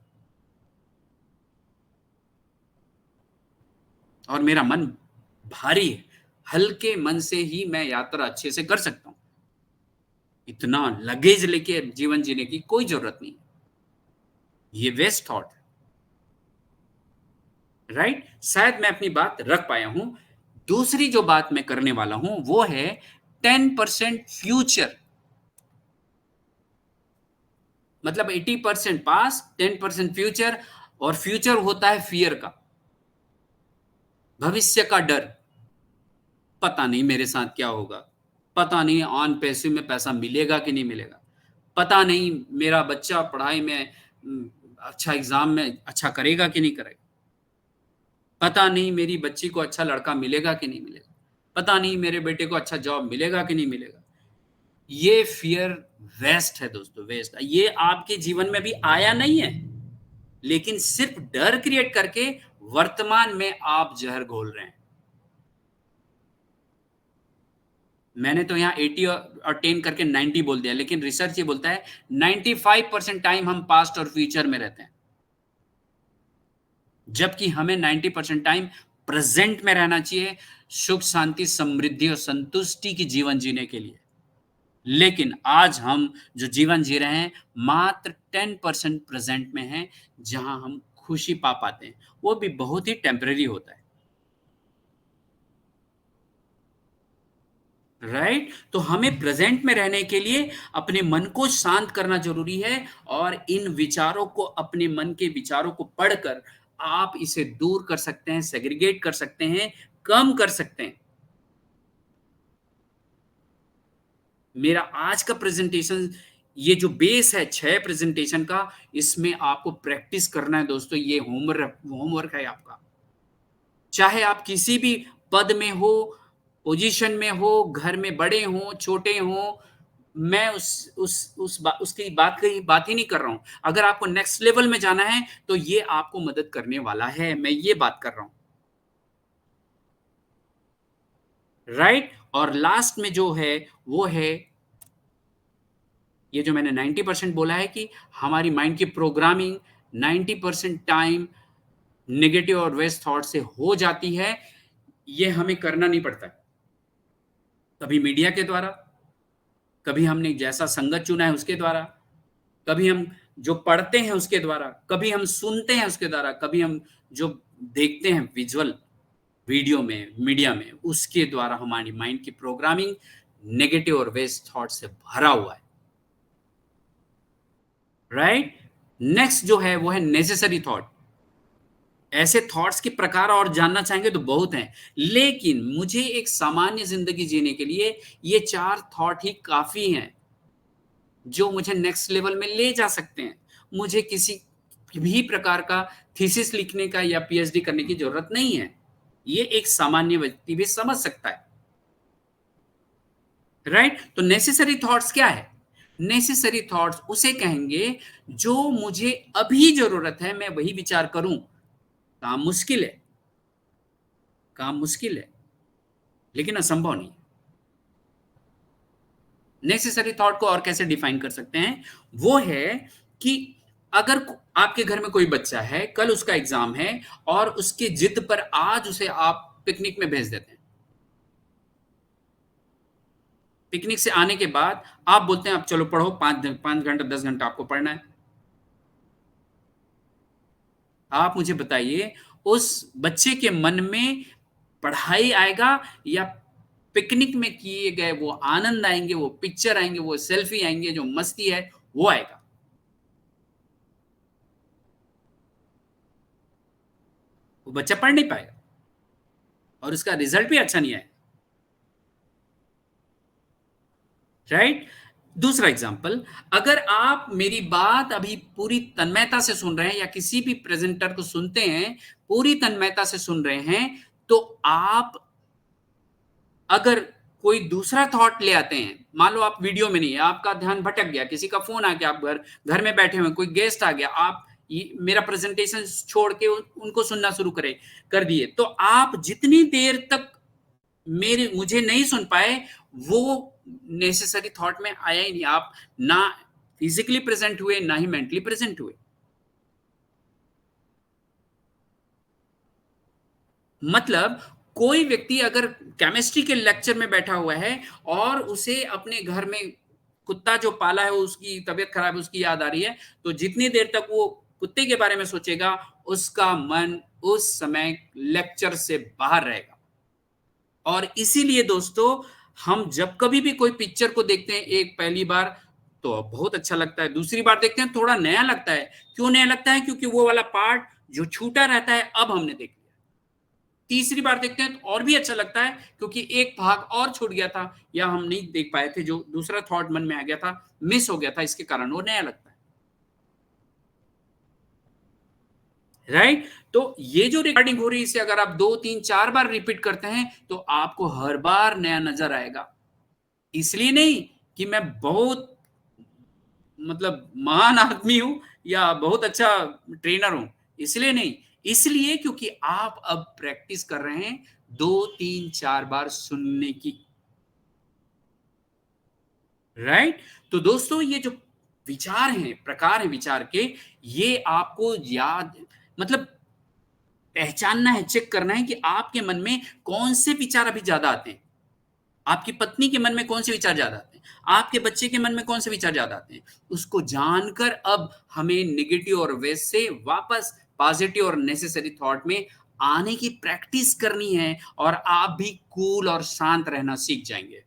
और मेरा मन भारी है। हल्के मन से ही मैं यात्रा अच्छे से कर सकता हूं। इतना लगेज लेके जीवन जीने की कोई जरूरत नहीं। ये वेस्ट थॉट है। राइट? शायद मैं अपनी बात रख पाया हूं। दूसरी जो बात मैं करने वाला हूं वो है 10% फ्यूचर। मतलब 80% पास, 10% फ्यूचर, और फ्यूचर होता है फियर का, भविष्य का डर। पता नहीं मेरे साथ क्या होगा, पता नहीं ऑन पैसे में पैसा मिलेगा कि नहीं मिलेगा, पता नहीं मेरा बच्चा पढ़ाई में अच्छा एग्जाम में अच्छा करेगा कि नहीं करेगा, पता नहीं मेरी बच्ची को अच्छा लड़का मिलेगा कि नहीं मिलेगा, पता नहीं मेरे बेटे को अच्छा जॉब मिलेगा कि नहीं मिलेगा। ये फियर वेस्ट है दोस्तों, वेस्ट। ये आपके जीवन में भी आया नहीं है, लेकिन सिर्फ डर क्रिएट करके वर्तमान में आप जहर घोल रहे हैं। मैंने तो यहां 80 और 10 करके 90 बोल दिया, लेकिन रिसर्च ये बोलता है 95% टाइम हम पास्ट और फ्यूचर में रहते हैं, जबकि हमें 90% टाइम प्रेजेंट में रहना चाहिए, सुख शांति समृद्धि और संतुष्टि की जीवन जीने के लिए। लेकिन आज हम जो जीवन जी रहे हैं, मात्र 10% प्रेजेंट में है, जहां हम खुशी पा पाते हैं, वो भी बहुत ही टेम्पररी होता है। राइट? तो हमें प्रेजेंट में रहने के लिए अपने मन को शांत करना जरूरी है, और इन विचारों को, अपने मन के विचारों को पढ़कर आप इसे दूर कर सकते हैं, सेग्रीगेट कर सकते हैं, कम कर सकते हैं। मेरा आज का प्रेजेंटेशन, ये जो बेस है 6 प्रेजेंटेशन का, इसमें आपको प्रैक्टिस करना है दोस्तों। ये होमवर्क है आपका। चाहे आप किसी भी पद में हो, पोजीशन में हो, घर में बड़े हो, छोटे हो, मैं उसकी बात ही नहीं कर रहा हूं। अगर आपको नेक्स्ट लेवल में जाना है तो ये आपको मदद करने वाला है, मैं ये बात कर रहा हूं, राइट। और लास्ट में जो है वो है ये जो मैंने 90% बोला है कि हमारी माइंड की प्रोग्रामिंग 90% टाइम नेगेटिव और वेस्ट थॉट से हो जाती है। ये हमें करना नहीं पड़ता है, कभी मीडिया के द्वारा, कभी हमने जैसा संगत चुना है उसके द्वारा, कभी हम जो पढ़ते हैं उसके द्वारा, कभी हम सुनते हैं उसके द्वारा, कभी हम जो देखते हैं विजुअल वीडियो में, मीडिया में, उसके द्वारा हमारी माइंड की प्रोग्रामिंग नेगेटिव और वेस्ट थॉट से भरा हुआ है, राइट। नेक्स्ट जो है वो है नेसेसरी थॉट। ऐसे थॉट्स के प्रकार और जानना चाहेंगे तो बहुत हैं, लेकिन मुझे एक सामान्य जिंदगी जीने के लिए ये 4 थॉट ही काफी हैं जो मुझे नेक्स्ट लेवल में ले जा सकते हैं। मुझे किसी भी प्रकार का थीसिस लिखने का या पीएचडी करने की जरूरत नहीं है, ये एक सामान्य व्यक्ति भी समझ सकता है, राइट। तो नेसेसरी थॉट्स क्या है? नेसेसरी थॉट्स उसे कहेंगे जो मुझे अभी जरूरत है, मैं वही विचार करूं। काम मुश्किल है, काम मुश्किल है, लेकिन असंभव नहीं। नेसेसरी थॉट को और कैसे डिफाइन कर सकते हैं? वो है कि अगर आपके घर में कोई बच्चा है, कल उसका एग्जाम है और उसके जिद पर आज उसे आप पिकनिक में भेज देते हैं। पिकनिक से आने के बाद आप बोलते हैं अब चलो पढ़ो, 5 घंटा 10 घंटा आपको पढ़ना है। आप मुझे बताइए उस बच्चे के मन में पढ़ाई आएगा या पिकनिक में किए गए वो आनंद आएंगे, वो पिक्चर आएंगे, वो सेल्फी आएंगे, जो मस्ती है वो आएगा? वो बच्चा पढ़ नहीं पाएगा और उसका रिजल्ट भी अच्छा नहीं आएगा, राइट। दूसरा एग्जाम्पल, अगर आप मेरी बात अभी पूरी तन्मयता से सुन रहे हैं या किसी भी प्रेजेंटर को सुनते हैं पूरी तन्मयता से सुन रहे हैं, तो आप अगर कोई दूसरा थॉट ले आते हैं, मान लो आप वीडियो में नहीं है, आपका ध्यान भटक गया, किसी का फोन आ गया, आप घर में बैठे हुए, कोई गेस्ट आ गया, आप मेरा प्रेजेंटेशन छोड़ के उनको सुनना शुरू कर दिए, तो आप जितनी देर तक मुझे नहीं सुन पाए, वो नेसेसरी थॉट में आया ही नहीं। आप ना फिजिकली प्रेजेंट हुए, ना ही मेंटली प्रेजेंट हुए। मतलब कोई व्यक्ति अगर केमिस्ट्री के लेक्चर में बैठा हुआ है और उसे अपने घर में कुत्ता जो पाला है उसकी तबीयत खराब है, उसकी याद आ रही है, तो जितनी देर तक वो कुत्ते के बारे में सोचेगा, उसका मन उस समय लेक्चर से बाहर रहेगा। और इसीलिए दोस्तों, हम जब कभी भी कोई पिक्चर को देखते हैं एक पहली बार तो बहुत अच्छा लगता है, दूसरी बार देखते हैं थोड़ा नया लगता है। क्यों नया लगता है? क्योंकि वो वाला पार्ट जो छूटा रहता है अब हमने देख लिया। तीसरी बार देखते हैं तो और भी अच्छा लगता है क्योंकि एक भाग और छूट गया था या हम नहीं देख पाए थे, जो दूसरा थॉट मन में आ गया था, मिस हो गया था, इसके कारण वो नया लगता है, राइट। तो ये जो रिकॉर्डिंग हो रही है इसे अगर आप 2 3 4 बार रिपीट करते हैं तो आपको हर बार नया नजर आएगा। इसलिए नहीं कि मैं बहुत मतलब महान आदमी हूं या बहुत अच्छा ट्रेनर हूं, इसलिए नहीं, इसलिए क्योंकि आप अब प्रैक्टिस कर रहे हैं 2 3 4 बार सुनने की, राइट। तो दोस्तों, ये जो विचार हैं, प्रकार हैं विचार के, ये आपको याद मतलब पहचानना है, चेक करना है कि आपके मन में कौन से विचार अभी ज्यादा आते हैं। आपकी पत्नी के मन में कौन से विचार ज्यादा आते हैं, आपके बच्चे के मन में कौन से विचार ज्यादा आते हैं, उसको जानकर अब हमें नेगेटिव और वेस्ट से वापस पॉजिटिव और नेसेसरी थॉट में आने की प्रैक्टिस करनी है और आप भी कूल और शांत रहना सीख जाएंगे।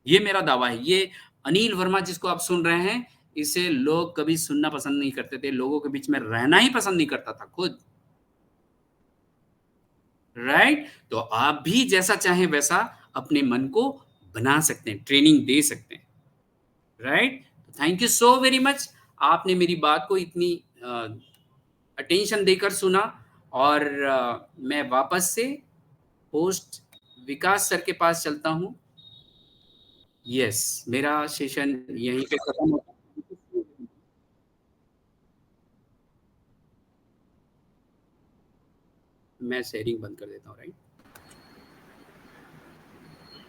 ये मेरा दावा है। ये अनिल वर्मा जिसको आप सुन रहे हैं, इसे लोग कभी सुनना पसंद नहीं करते थे, लोगों के बीच में रहना ही पसंद नहीं करता था खुद, राइट। तो आप भी जैसा चाहें वैसा अपने मन को बना सकते हैं, ट्रेनिंग दे सकते हैं, right. Thank you so very much, आपने मेरी बात को इतनी अटेंशन देकर सुना। और मैं वापस से होस्ट विकास सर के पास चलता हूं। यस, मेरा सेशन यहीं पे खत्म होता है। मैं शेयरिंग बंद कर देता हूँ, right?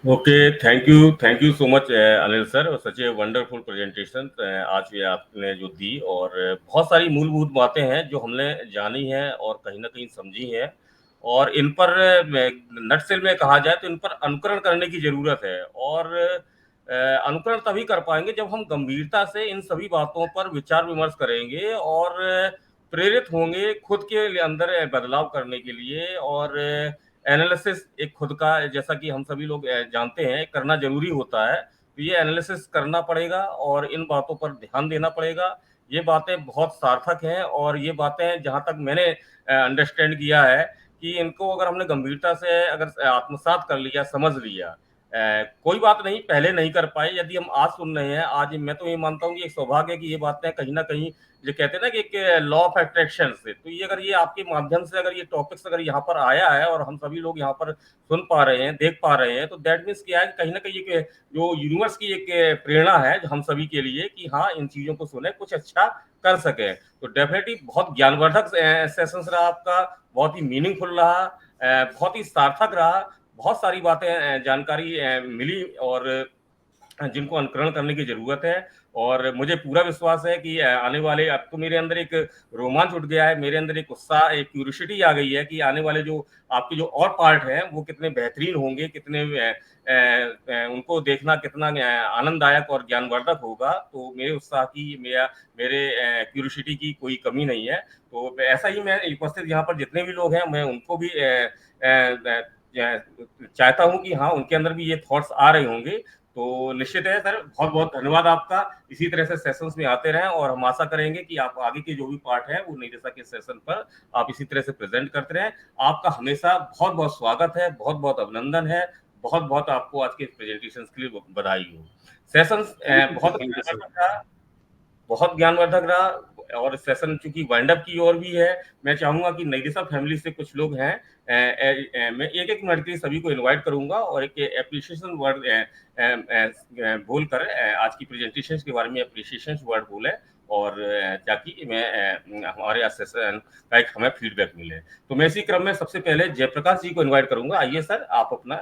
Okay, thank you so much Anil sir, such a wonderful presentation आज भी आपने जो दी, और बहुत सारी मूलभूत बातें हैं जो हमने जानी हैं और कहीं ना कहीं समझी हैं, और इन पर नटसेल में कहा जाए तो इन पर अनुकरण करने की जरूरत है, और अनुकरण तभी कर पाएंगे जब हम गंभीरता से इन सभी बातों पर विचार विमर्श करेंगे और प्रेरित होंगे खुद के अंदर बदलाव करने के लिए, और एनालिसिस एक खुद का, जैसा कि हम सभी लोग जानते हैं, करना जरूरी होता है। तो ये एनालिसिस करना पड़ेगा और इन बातों पर ध्यान देना पड़ेगा। ये बातें बहुत सार्थक हैं, और ये बातें जहां तक मैंने अंडरस्टैंड किया है कि इनको अगर हमने गंभीरता से अगर आत्मसात कर लिया, समझ लिया, कोई बात नहीं, पहले नहीं कर पाए, यदि हम आज सुन रहे हैं, आज मैं तो ये मानता हूँ कि एक सौभाग्य है कि ये बातें कहीं ना कहीं, जो कहते हैं ना कि एक लॉ ऑफ अट्रैक्शन से, तो ये अगर ये आपके माध्यम से अगर ये टॉपिक्स अगर यहाँ पर आया है और हम सभी लोग यहाँ पर सुन पा रहे हैं, देख पा रहे हैं, तो दैट मीन्स क्या है, कहीं ना कहीं एक जो यूनिवर्स की एक प्रेरणा है जो हम सभी के लिए कि हाँ, इन चीजों को सुने, कुछ अच्छा कर सके। तो डेफिनेटली बहुत ज्ञानवर्धक सेशंस रहा आपका, बहुत ही मीनिंगफुल रहा, बहुत ही सार्थक रहा, बहुत सारी बातें जानकारी मिली और जिनको अनुकरण करने की जरूरत है। और मुझे पूरा विश्वास है कि आने वाले, अब तो मेरे अंदर एक रोमांच उठ गया है, मेरे अंदर एक उत्साह, एक क्यूरियोसिटी आ गई है कि आने वाले जो आपके जो और पार्ट हैं वो कितने बेहतरीन होंगे, कितने उनको देखना कितना आनंददायक और ज्ञानवर्धक होगा। तो मेरे उत्साह की, मेरे क्यूरियोसिटी की कोई कमी नहीं है। तो ऐसा ही मैं उपस्थित यहाँ पर जितने भी लोग हैं, मैं उनको भी चाहता हूँ कि हाँ, उनके अंदर भी ये थॉट्स आ रहे होंगे। तो निश्चित है सर, बहुत बहुत धन्यवाद आपका। इसी तरह से सेशंस में आते रहें, और हम आशा करेंगे कि आप आगे के जो भी पार्ट है वो निदेशा के सेशन पर आप इसी तरह से प्रेजेंट करते रहें। आपका हमेशा बहुत बहुत स्वागत है, बहुत बहुत अभिनंदन है, बहुत बहुत आपको आज के प्रेजेंटेशन के लिए बधाई हो। सेशंस बहुत ज्ञानवर्धक रहा, और सेशन चूंकि वाइंड अप की ओर भी है, मैं चाहूंगा कि निदेशा फैमिली से कुछ लोग हैं, मैं एक मिनट के लिए सभी को इनवाइट करूंगा और एक एप्रिसिएशन वर्ड बोलकर आज की प्रेजेंटेशन के बारे में एप्रिसिएशन वर्ड बोले, और ताकि मैं हमारे सेशन का एक हमें फीडबैक मिले। तो मैं इसी क्रम में सबसे पहले जयप्रकाश जी को इनवाइट करूंगा। आइए सर, आप अपना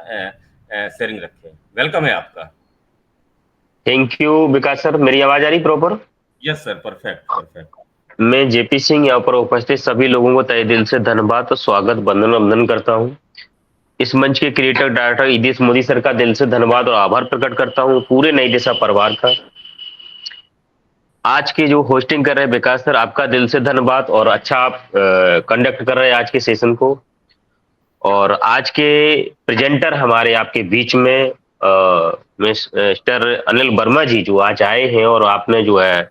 शेयरिंग रखें। वेलकम है आपका। Thank you Vikas sir. मेरी आवाज आ रही प्रॉपर? Yes sir, perfect. मैं जेपी सिंह यहाँ पर उपस्थित सभी लोगों को तहे दिल से धन्यवाद, स्वागत, वंदन करता हूँ। इस मंच के क्रिएटर डायरेक्टर ईदेश मोदी सर का दिल से धन्यवाद और आभार प्रकट करता हूँ, पूरे निदेशा परिवार का। आज के जो होस्टिंग कर रहे हैं विकास सर, आपका दिल से धन्यवाद, और अच्छा आप कंडक्ट कर रहे हैं आज के सेशन को। और आज के प्रेजेंटर हमारे आपके बीच में मिस्टर अनिल वर्मा जी जो आज आए हैं, और आपने जो है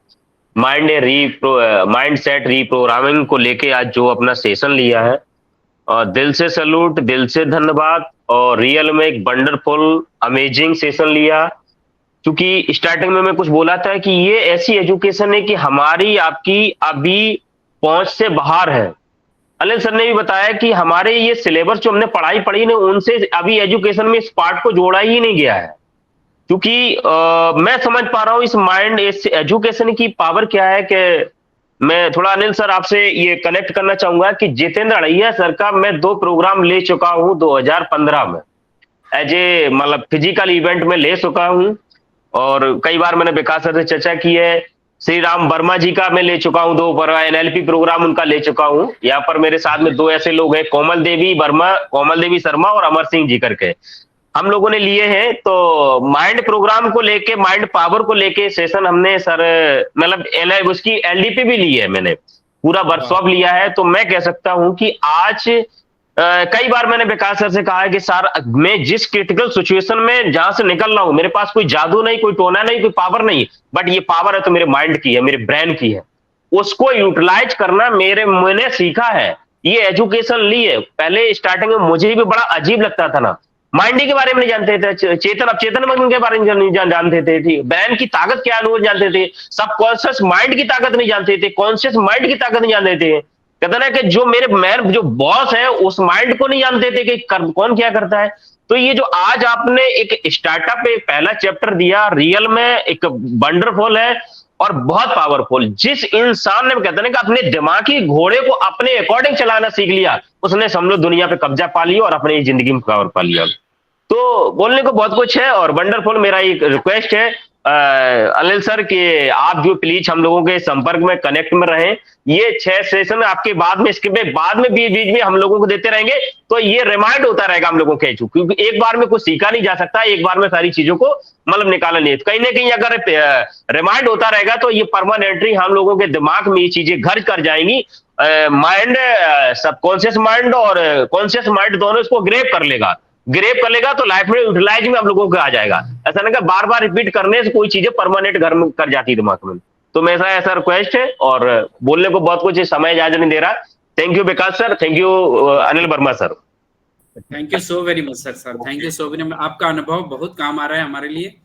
माइंड सेट रीप्रोग्रामिंग को लेके आज जो अपना सेशन लिया है, और दिल से सैल्यूट, दिल से धन्यवाद, और रियल में एक वंडरफुल अमेजिंग सेशन लिया। क्योंकि स्टार्टिंग में मैं कुछ बोला था कि ये ऐसी एजुकेशन है कि हमारी आपकी अभी पहुंच से बाहर है। अनिल सर ने भी बताया कि हमारे ये सिलेबस जो हमने पढ़ाई पढ़ी ना, उनसे अभी एजुकेशन में इस पार्ट को जोड़ा ही नहीं गया है। क्योंकि मैं समझ पा रहा हूं इस एजुकेशन की पावर क्या है, कि मैं थोड़ा अनिल सर आपसे ये कनेक्ट करना चाहूंगा कि जितेंद्र अड़ैया सर का मैं 2 प्रोग्राम ले चुका हूं 2015 में, एज ए मतलब फिजिकल इवेंट में ले चुका हूं, और कई बार मैंने विकास सर से चर्चा की है। श्री राम वर्मा जी का मैं ले चुका हूं 2 एनएलपी प्रोग्राम उनका ले चुका हूं। यहाँ पर मेरे साथ में 2 ऐसे लोग हैं, कोमल देवी शर्मा और अमर सिंह जी करके, हम लोगों ने लिए हैं। तो माइंड प्रोग्राम को लेके, माइंड पावर को लेके सेशन हमने सर मतलब उसकी एलडीपी भी ली है, मैंने पूरा वर्कशॉप लिया है। तो मैं कह सकता हूं कि आज कई बार मैंने विकास सर से कहा है कि सर मैं जिस क्रिटिकल सिचुएशन में जहां से निकल रहा हूं, मेरे पास कोई जादू नहीं, कोई टोना नहीं, कोई पावर नहीं, बट ये पावर है तो मेरे माइंड की है, मेरे ब्रेन की है। उसको यूटिलाइज करना मैंने सीखा है, ये एजुकेशन ली है। पहले स्टार्टिंग में मुझे भी बड़ा अजीब लगता था ना, माइंड के बारे में नहीं जानते थे, चेतन मग्न के बारे में नहीं जानते थे, ब्रेन की ताकत क्या है जानते थे, सब कॉन्शियस माइंड की ताकत नहीं जानते थे, कॉन्शियस माइंड की ताकत नहीं जानते थे। कहते ना कि जो मेरे जो बॉस है उस माइंड को नहीं जानते थे कि कौन क्या करता है। तो ये जो आज आपने एक स्टार्टअप एक पहला चैप्टर दिया, रियल में एक वंडरफुल है और बहुत पावरफुल। जिस इंसान ने कहते हैं कि अपने दिमागी घोड़े को अपने अकॉर्डिंग चलाना सीख लिया, उसने समझो दुनिया पे कब्जा पा लिया और अपनी जिंदगी में पावर पा लिया। तो बोलने को बहुत कुछ है और वंडरफुल। मेरा एक रिक्वेस्ट है अनिल सर कि आप जो प्लीज हम लोगों के संपर्क में कनेक्ट में रहें। ये 6 सेशन आपके बाद में, इसके बाद में बीच बीच में हम लोगों को देते रहेंगे, तो ये रिमाइंड होता रहेगा हम लोगों के, क्योंकि एक बार में कुछ सीखा नहीं जा सकता, एक बार में सारी चीजों को मतलब निकाला नहीं। कहीं ना कहीं अगर रिमाइंड होता रहेगा तो ये परमानेंटली हम लोगों के दिमाग में ये चीजें घर कर जाएंगी। माइंड, सबकॉन्शियस माइंड और कॉन्शियस माइंड दोनों इसको ग्रेप कर लेगा तो लाइफ में यूटिलाइज में हम लोगों को आ जाएगा। ऐसा नहीं कि बार बार रिपीट करने से कोई चीजें परमानेंट घर में कर जाती है दिमाग में। तो मेरा ऐसा रिक्वेस्ट है और बोलने को बहुत कुछ समय इजाजत नहीं दे रहा। Thank you Vikas sir, thank you Anil Verma sir. Thank you so very much sir, thank you so very much. आपका अनुभव बहुत काम आ रहा है हमारे लिए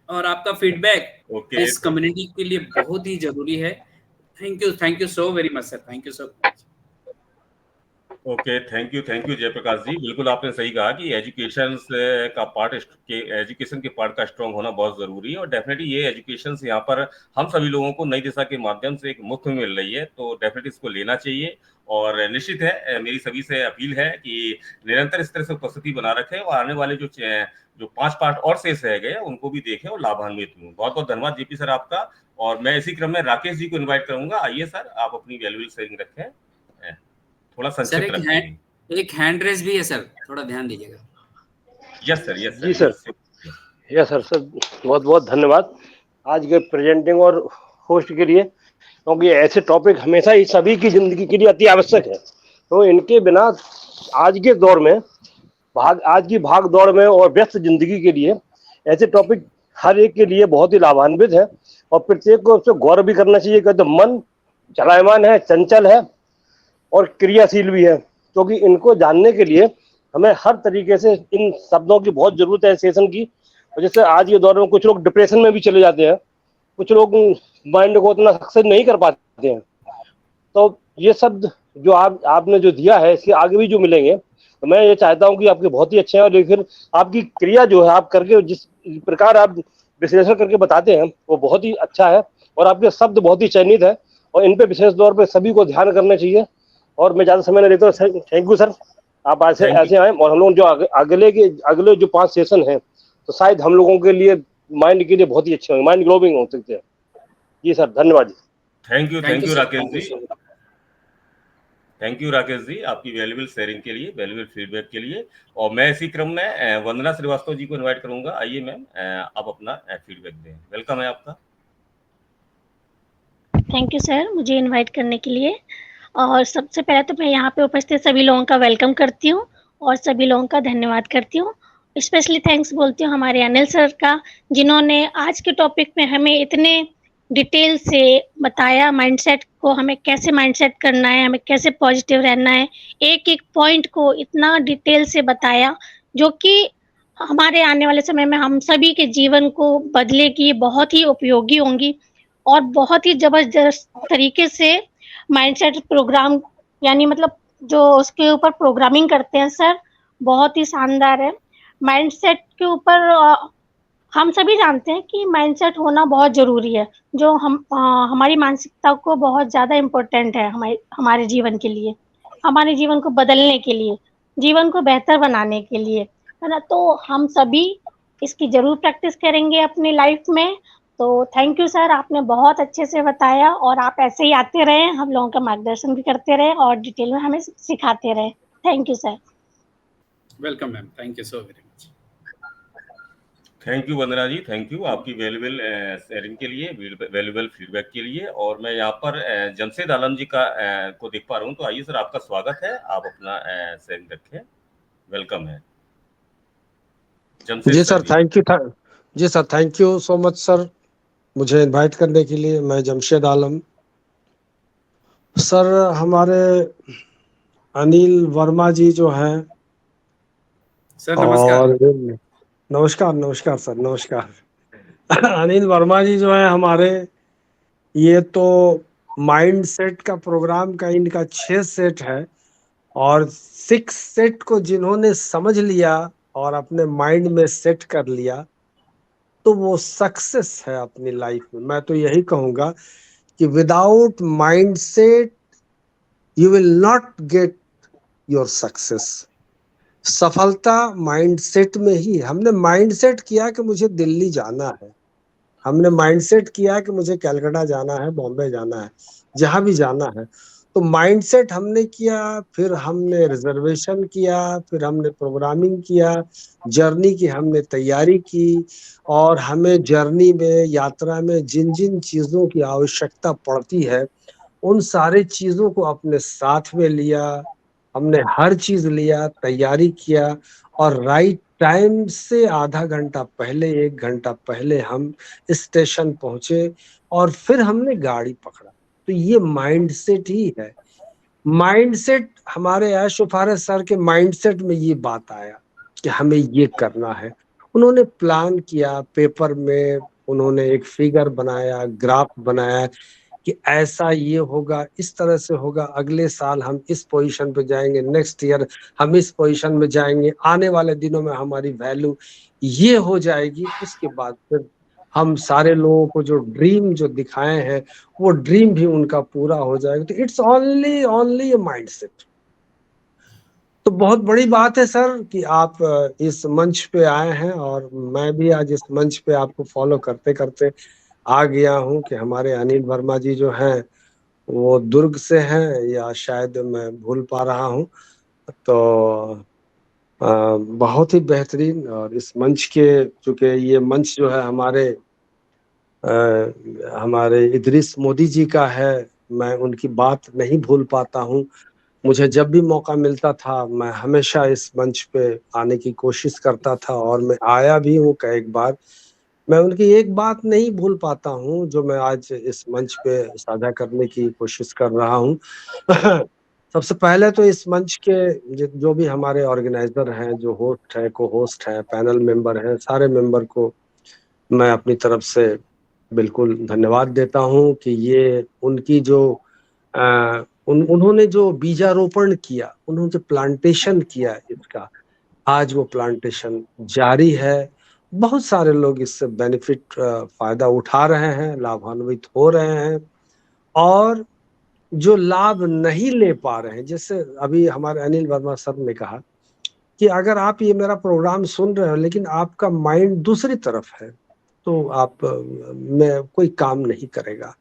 और आपका फीडबैक इस कम्युनिटी के लिए बहुत ही जरूरी है। Thank you so very much sir, thank you so much. Okay, thank you Jayprakash ji. बिल्कुल आपने सही कहा कि एजुकेशन के पार्ट का स्ट्रॉन्ग होना बहुत जरूरी है और डेफिनेटली ये एजुकेशन से यहाँ पर हम सभी लोगों को नई दिशा के माध्यम से एक मुफ्त में मिल रही है, तो डेफिनेटली इसको लेना चाहिए। और निश्चित है मेरी सभी से अपील है कि निरंतर इस तरह से उपस्थिति बना रखें और आने वाले जो 5 पार्ट और शेष रह गए उनको भी देखें और लाभान्वित हों। बहुत बहुत धन्यवाद जेपी सर आपका। और मैं इसी क्रम में राकेश जी को इन्वाइट करूंगा। आइए सर, आप अपनी वैल्यूएबल शेयरिंग रखें, थोड़ा संक्षिप्त रखें। एक हैंड रेस भी है सर, थोड़ा ध्यान दीजिएगा। यस सर, यस जी सर, यस सर बहुत बहुत धन्यवाद आज के प्रेजेंटिंग और होस्ट के लिए, क्योंकि ऐसे टॉपिक हमेशा ही सभी की जिंदगी के लिए अति आवश्यक है। तो इनके बिना आज के दौर में आज की भाग दौड़ में और व्यस्त जिंदगी के लिए ऐसे टॉपिक हर एक के लिए बहुत ही लाभान्वित है और प्रत्येक को उससे गौर भी करना चाहिए कि तो मन चलायमान है, चंचल है और क्रियाशील भी है, क्योंकि इनको जानने के लिए हमें हर तरीके से इन शब्दों की बहुत जरूरत है सेशन की। और जैसे आज के दौर में कुछ लोग डिप्रेशन में भी चले जाते हैं, कुछ लोग माइंड को उतना सक्सेस नहीं कर पाते हैं। तो ये शब्द जो आपने जो दिया है इसके आगे भी जो मिलेंगे, तो मैं ये चाहता हूँ कि आपके बहुत ही अच्छे हैं और लेकिन आपकी क्रिया जो है आप करके जिस प्रकार आप विश्लेषण करके बताते हैं वो बहुत ही अच्छा है और आपके शब्द बहुत ही चयनित है और इन पे विशेष तौर पे सभी को ध्यान करना चाहिए। और मैं ज्यादा समय नहीं लेता हूँ। थैंक यू सर, आप ऐसे आए और हम लोग जो अगले जो 5 सेशन हैं तो शायद हम लोगों के लिए माइंड के लिए बहुत ही अच्छे होंगे, माइंड ग्लोबिंग हो सकते हैं। जी सर, धन्यवाद जी। Thank you Rakesh ji, thank you Rakesh ji आपकी वैल्यूएबल शेयरिंग के लिए, वैल्यूएबल फीडबैक के लिए। और मैं इसी क्रम में वंदना श्रीवास्तव जी को इनवाइट करूंगा। आइए मैम, आप अपना फीडबैक दें, वेलकम है आपका। थैंक यू सर मुझे इनवाइट करने के लिए। और सबसे पहले तो मैं यहाँ पे उपस्थित सभी लोगों का वेलकम करती हूँ और सभी लोगों का धन्यवाद करती हूँ। स्पेशली थैंक्स बोलती हूँ हमारे अनिल सर का, जिन्होंने आज के टॉपिक में हमें इतने डिटेल से बताया माइंडसेट को, हमें कैसे माइंडसेट करना है, हमें कैसे पॉजिटिव रहना है, एक एक पॉइंट को इतना डिटेल से बताया जो कि हमारे आने वाले समय में हम सभी के जीवन को बदलेगी, बहुत ही उपयोगी होंगी और बहुत ही जबरदस्त तरीके से माइंडसेट प्रोग्राम यानी मतलब जो उसके ऊपर प्रोग्रामिंग करते हैं सर, बहुत ही शानदार है। माइंडसेट के ऊपर हम सभी जानते हैं कि माइंडसेट होना बहुत ज़रूरी है, जो हमारी मानसिकता को बहुत ज़्यादा इम्पोर्टेंट है हमारे जीवन के लिए, हमारे जीवन को बदलने के लिए, जीवन को बेहतर बनाने के लिए, है ना। तो हम सभी इसकी ज़रूर प्रैक्टिस करेंगे अपनी लाइफ में। तो थैंक यू सर, आपने बहुत अच्छे से बताया और आप ऐसे ही आते रहें, हम लोगों का मार्गदर्शन भी करते रहें और डिटेल में हमें सिखाते रहें। Thank you sir. Welcome ma'am, thank you so very much. Thank you Vandana ji, thank you आपकी वैल्यूएबल शेयरिंग के लिए, वैल्यूएबल फीडबैक के लिए। और मैं यहाँ पर जमशेद आलम जी को देख पा रहा हूँ, तो आइए सर आपका स्वागत है, आप अपना शेयरिंग रखें, वेलकम है जी सर। थैंक यू जी sir, thank you so much sir मुझे इनवाइट करने के लिए। मैं जमशेद आलम सर, हमारे अनिल वर्मा जी जो हैं सर, नमस्कार। और नमस्कार सर, नमस्कार। अनिल वर्मा जी जो है हमारे, ये तो माइंड सेट का प्रोग्राम का इनका 6 सेट है और 6 सेट को जिन्होंने समझ लिया और अपने माइंड में सेट कर लिया तो वो सक्सेस है अपनी लाइफ में। मैं तो यही कहूंगा कि without mindset you will not get your success. सफलता माइंडसेट में ही। हमने माइंडसेट किया कि मुझे दिल्ली जाना है, हमने माइंडसेट किया कि मुझे कलकत्ता जाना है, बॉम्बे जाना है, जहां भी जाना है। तो माइंडसेट हमने किया, फिर हमने रिजर्वेशन किया, फिर हमने प्रोग्रामिंग किया, जर्नी की हमने तैयारी की, और हमें जर्नी में, यात्रा में जिन जिन चीजों की आवश्यकता पड़ती है उन सारी चीजों को अपने साथ में लिया। हमने हर चीज लिया, तैयारी किया, और राइट टाइम से आधा घंटा पहले, 1 घंटा पहले हम स्टेशन पहुंचे और फिर हमने गाड़ी पकड़ा। तो ये माइंडसेट ही है। माइंडसेट हमारे ऐश फारस सर के माइंडसेट में ये बात आया कि हमें ये करना है। उन्होंने प्लान किया, पेपर में उन्होंने एक फिगर बनाया, ग्राफ बनाया कि ऐसा ये होगा, इस तरह से होगा, अगले साल हम इस पोजीशन पे जाएंगे, नेक्स्ट ईयर हम इस पोजीशन में जाएंगे, आने वाले दिनों में हमारी वैल्यू ये हो जाएगी। उसके बाद फिर हम सारे लोगों को जो ड्रीम जो दिखाए हैं वो ड्रीम भी उनका पूरा हो जाएगा। तो it's only only A mindset. तो बहुत बड़ी बात है सर कि आप इस मंच पे आए हैं, और मैं भी आज इस मंच पे आपको फॉलो करते करते आ गया हूं कि हमारे अनिल वर्मा जी जो हैं वो दुर्ग से हैं, या शायद मैं भूल पा रहा हूं। तो बहुत ही बेहतरीन। और इस मंच के, चूंकि ये मंच जो है हमारे इदरीस मोदी जी का है, मैं उनकी बात नहीं भूल पाता हूं। मुझे जब भी मौका मिलता था मैं हमेशा इस मंच पे आने की कोशिश करता था, और मैं आया भी हूँ कई बार। मैं उनकी एक बात नहीं भूल पाता हूँ जो मैं आज इस मंच पे साझा करने की कोशिश कर रहा हूँ। सबसे पहले तो इस मंच के जो भी हमारे ऑर्गेनाइजर हैं, जो होस्ट है, को होस्ट है, पैनल मेंबर हैं, सारे मेंबर को मैं अपनी तरफ से बिल्कुल धन्यवाद देता हूँ कि ये उनकी जो उन्होंने जो बीजारोपण किया, उन्होंने जो प्लांटेशन किया इसका, आज वो प्लांटेशन जारी है। बहुत सारे लोग इससे बेनिफिट, फायदा उठा रहे हैं, लाभान्वित हो रहे हैं। और जो लाभ नहीं ले पा रहे हैं, जैसे अभी हमारे अनिल वर्मा सर ने कहा कि अगर आप ये मेरा प्रोग्राम सुन रहे हो लेकिन आपका माइंड दूसरी तरफ है तो आप में कोई काम नहीं करेगा।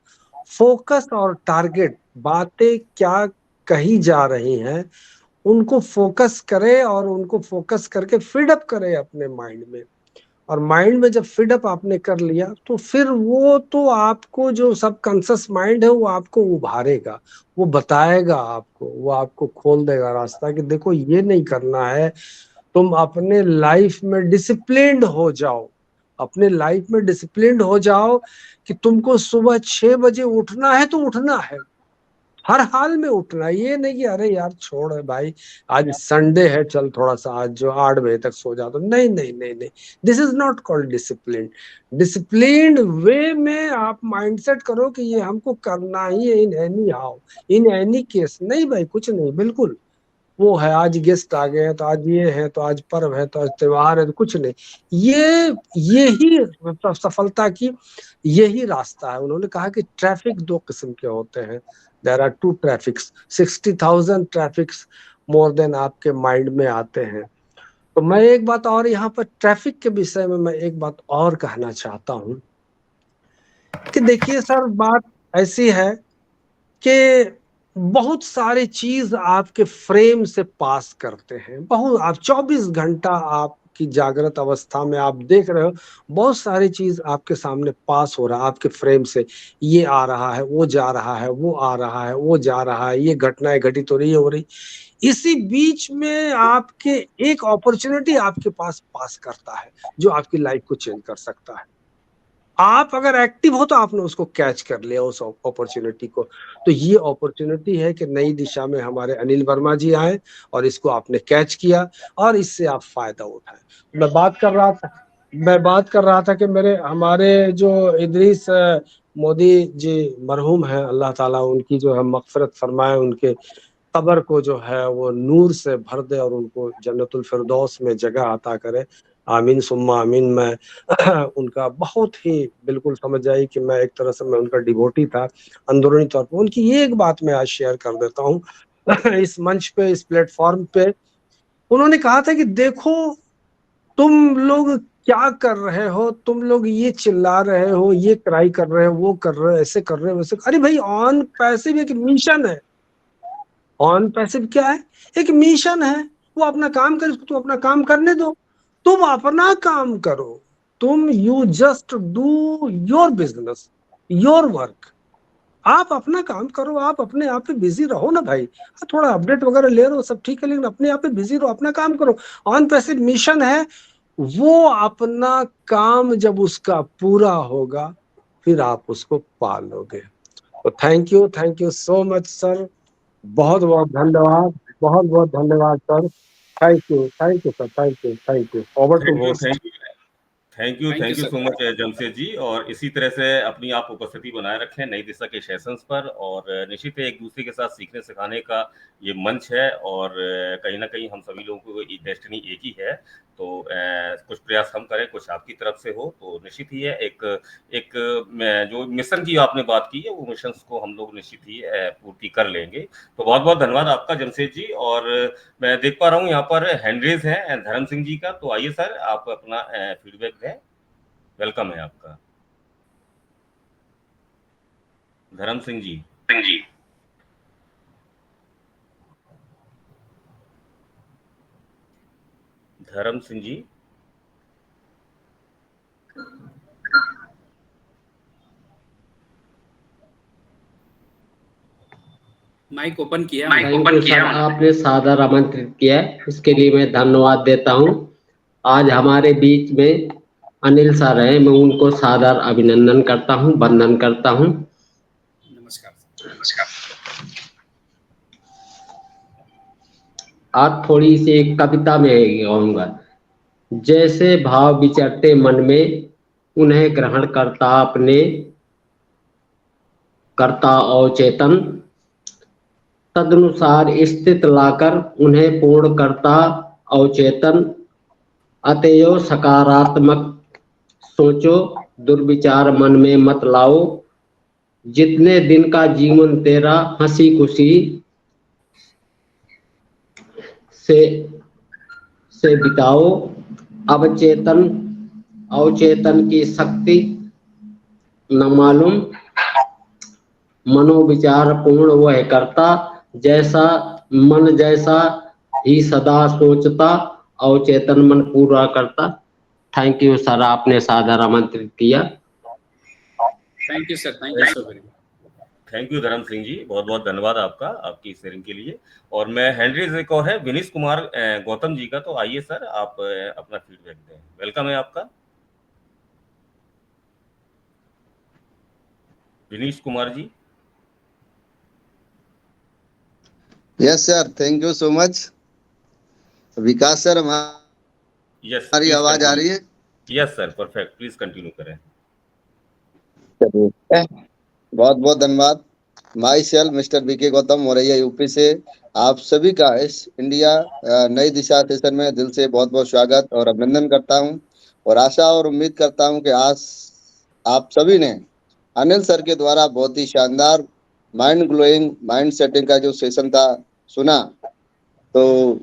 फोकस और टारगेट, बातें क्या कही जा रही हैं उनको फोकस करे, और उनको फोकस करके फीड अप करे अपने माइंड में। और माइंड में जब फीड अप आपने कर लिया तो फिर वो तो आपको, जो सब कॉन्शियस माइंड है वो आपको उभारेगा, वो बताएगा आपको, वो आपको खोल देगा रास्ता कि देखो ये नहीं करना है। तुम अपने लाइफ में डिसिप्लिन्ड हो जाओ, अपने लाइफ में डिसिप्लिन्ड हो जाओ कि तुमको सुबह 6 बजे उठना है तो उठना है, हर हाल में उठना है। ये नहीं कि अरे यार छोड़ है भाई, आज संडे है, चल थोड़ा सा आज जो 8 बजे तक सो जाता। नहीं नहीं नहीं नहीं, this is not called discipline. Disciplined way में आप माइंडसेट करो कि ये हमको करना ही है, in any how, in any case. नहीं भाई, कुछ नहीं, बिल्कुल वो है, आज गेस्ट आ गए हैं तो आज ये है, तो आज पर्व है, तो आज त्योहार है, तो कुछ नहीं। ये ही सफलता की यही रास्ता है। उन्होंने कहा कि ट्रैफिक 2 किस्म के होते हैं, there are 2 traffics, 60,000 traffics more than आपके माइंड में आते हैं। तो मैं एक बात और यहाँ पर ट्रैफिक के विषय में मैं एक बात और कहना चाहता हूँ कि देखिए सर, बात ऐसी है कि बहुत सारी चीज आपके फ्रेम से पास करते हैं। बहुत, आप 24 घंटा आपकी जागृत अवस्था में आप देख रहे हो, बहुत सारी चीज आपके सामने पास हो रहा है आपके फ्रेम से। ये आ रहा है, वो जा रहा है, वो आ रहा है, वो जा रहा है, ये घटनाएं घटित हो रही है, हो रही। इसी बीच में आपके एक अपॉर्चुनिटी आपके पास करता है जो आपकी लाइफ को चेंज कर सकता है। आप अगर एक्टिव हो तो आपने उसको कैच कर लिया, उस अपॉर्चुनिटी को। तो ये अपॉर्चुनिटी है कि नई दिशा में हमारे अनिल वर्मा जी आए और इसको आपने कैच किया और इससे आप फायदा उठाए। मैं बात कर रहा था कि हमारे जो इदरीस मोदी जी मरहूम हैं, अल्लाह ताला उनकी जो है मगफिरत फरमाए, उनके कब्र को जो है वो नूर से भर दे और उनको जन्नतुल फिरदौस में जगह अता करे। आमीन सुम्मा आमीन। मैं उनका बहुत ही बिल्कुल समझ आई कि मैं एक तरह से मैं उनका डिवोटी था अंदरूनी तौर पर। उनकी ये एक बात मैं आज शेयर कर देता हूँ इस मंच पे, इस प्लेटफॉर्म पे। उन्होंने कहा था कि देखो तुम लोग क्या कर रहे हो, तुम लोग ये चिल्ला रहे हो, ये क्राई कर रहे हो, वो कर रहे हो, ऐसे कर रहे हो, वैसे। अरे भाई, ऑन पैसिव एक मिशन है। ऑन पैसिव क्या है? एक मिशन है। वो अपना काम करे, उसको तो अपना काम करने दो। तुम अपना काम करो। तुम you just do your business, your work. आप अपना काम करो, आप अपने आप पे बिजी रहो ना भाई। थोड़ा अपडेट वगैरह ले रहे हो, सब ठीक है, लेकिन अपने आप पे बिजी रहो, अपना काम करो। ऑन पैसिव मिशन है। वो अपना काम जब उसका पूरा होगा फिर आप उसको पालोगे। तो thank you so much sir. बहुत बहुत धन्यवाद, बहुत बहुत धन्यवाद सर। Thank you sir, thank you. Over to host. Thank you so much Jamshed ji. और इसी तरह से अपनी आप उपस्थिति बनाए रखें नई दिशा के सेशंस पर। और निश्चित है एक दूसरे के साथ सीखने सिखाने का ये मंच है, और कहीं ना कहीं हम सभी लोगों को डेस्टिनी एक ही है। तो कुछ प्रयास हम करें, कुछ आपकी तरफ से हो, तो निश्चित ही है एक जो मिशन की आपने बात की है वो मिशन को हम लोग निश्चित ही पूर्ति कर लेंगे। तो बहुत बहुत धन्यवाद आपका जमशेद जी। और मैं देख पा रहा हूँ यहाँ पर हैंड रेज है धर्म सिंह जी का। तो आइए सर, आप अपना फीडबैक दें। वेलकम है आपका धर्म सिंह जी। धर्म सिंह जी, माइक ओपन किया। सर, आपने सादर आमंत्रित किया है, इसके लिए मैं धन्यवाद देता हूं। आज हमारे बीच में अनिल सर हैं, मैं उनको सादर अभिनंदन करता हूं, वंदन करता हूं। नमस्कार। आज थोड़ी सी एक कविता में गाऊंगा। जैसे भाव विचरते मन में उन्हें ग्रहण करता अपने करता अवचेतन, तदनुसार स्थित लाकर उन्हें पूर्ण करता अवचेतन। अतएव सकारात्मक सोचो, दुर्विचार मन में मत लाओ। जितने दिन का जीवन तेरा हंसी खुशी से बिताओ। अवचेतन की शक्ति न मालूम, मनोविचार पूर्ण वह करता। जैसा मन जैसा ही सदा सोचता, अवचेतन मन पूरा करता। थैंक यू सर, आपने सादर आमंत्रित किया। Thank you sir, thank you so very much. Thank you धर्म सिंह जी, बहुत बहुत धन्यवाद आपका आपकी शेयरिंग के लिए। और मैं हैंड्रेज एक और है विनीश कुमार गौतम जी का। तो आइए सर, आप अपना फीडबैक दें। वेलकम है आपका Vinish Kumar ji. Yes sir, thank you so much. Vikas sir, हमारी आवाज आ रही है? Yes sir, perfect. Please continue करें। बहुत बहुत धन्यवाद। Myself mister BK Gautam, मोरैया यूपी से आप सभी का इस इंडिया नई दिशा सेशन में दिल से बहुत बहुत स्वागत और अभिनंदन करता हूं। और आशा और उम्मीद करता हूं कि आज आप सभी ने अनिल सर के द्वारा बहुत ही शानदार माइंड ग्लोइंग माइंड सेटिंग का जो सेशन था सुना। तो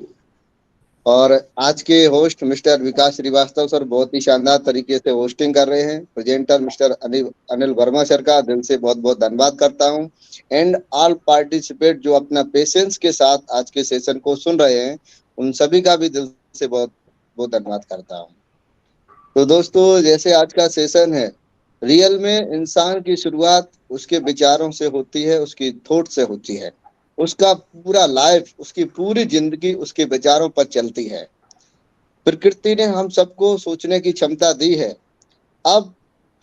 और आज के होस्ट मिस्टर विकास श्रीवास्तव सर बहुत ही शानदार तरीके से होस्टिंग कर रहे हैं। Presenter mister Anil Verma sir का दिल से बहुत बहुत धन्यवाद करता हूं। एंड ऑल पार्टिसिपेट जो अपना पेशेंस के साथ आज के सेशन को सुन रहे हैं, उन सभी का भी दिल से बहुत बहुत धन्यवाद करता हूं। तो दोस्तों, जैसे आज का सेशन है, रियल में इंसान की शुरुआत उसके विचारों से होती है, उसकी थॉट से होती है। उसका पूरा लाइफ, उसकी पूरी जिंदगी उसके विचारों पर चलती है। प्रकृति ने हम सबको सोचने की क्षमता दी है। अब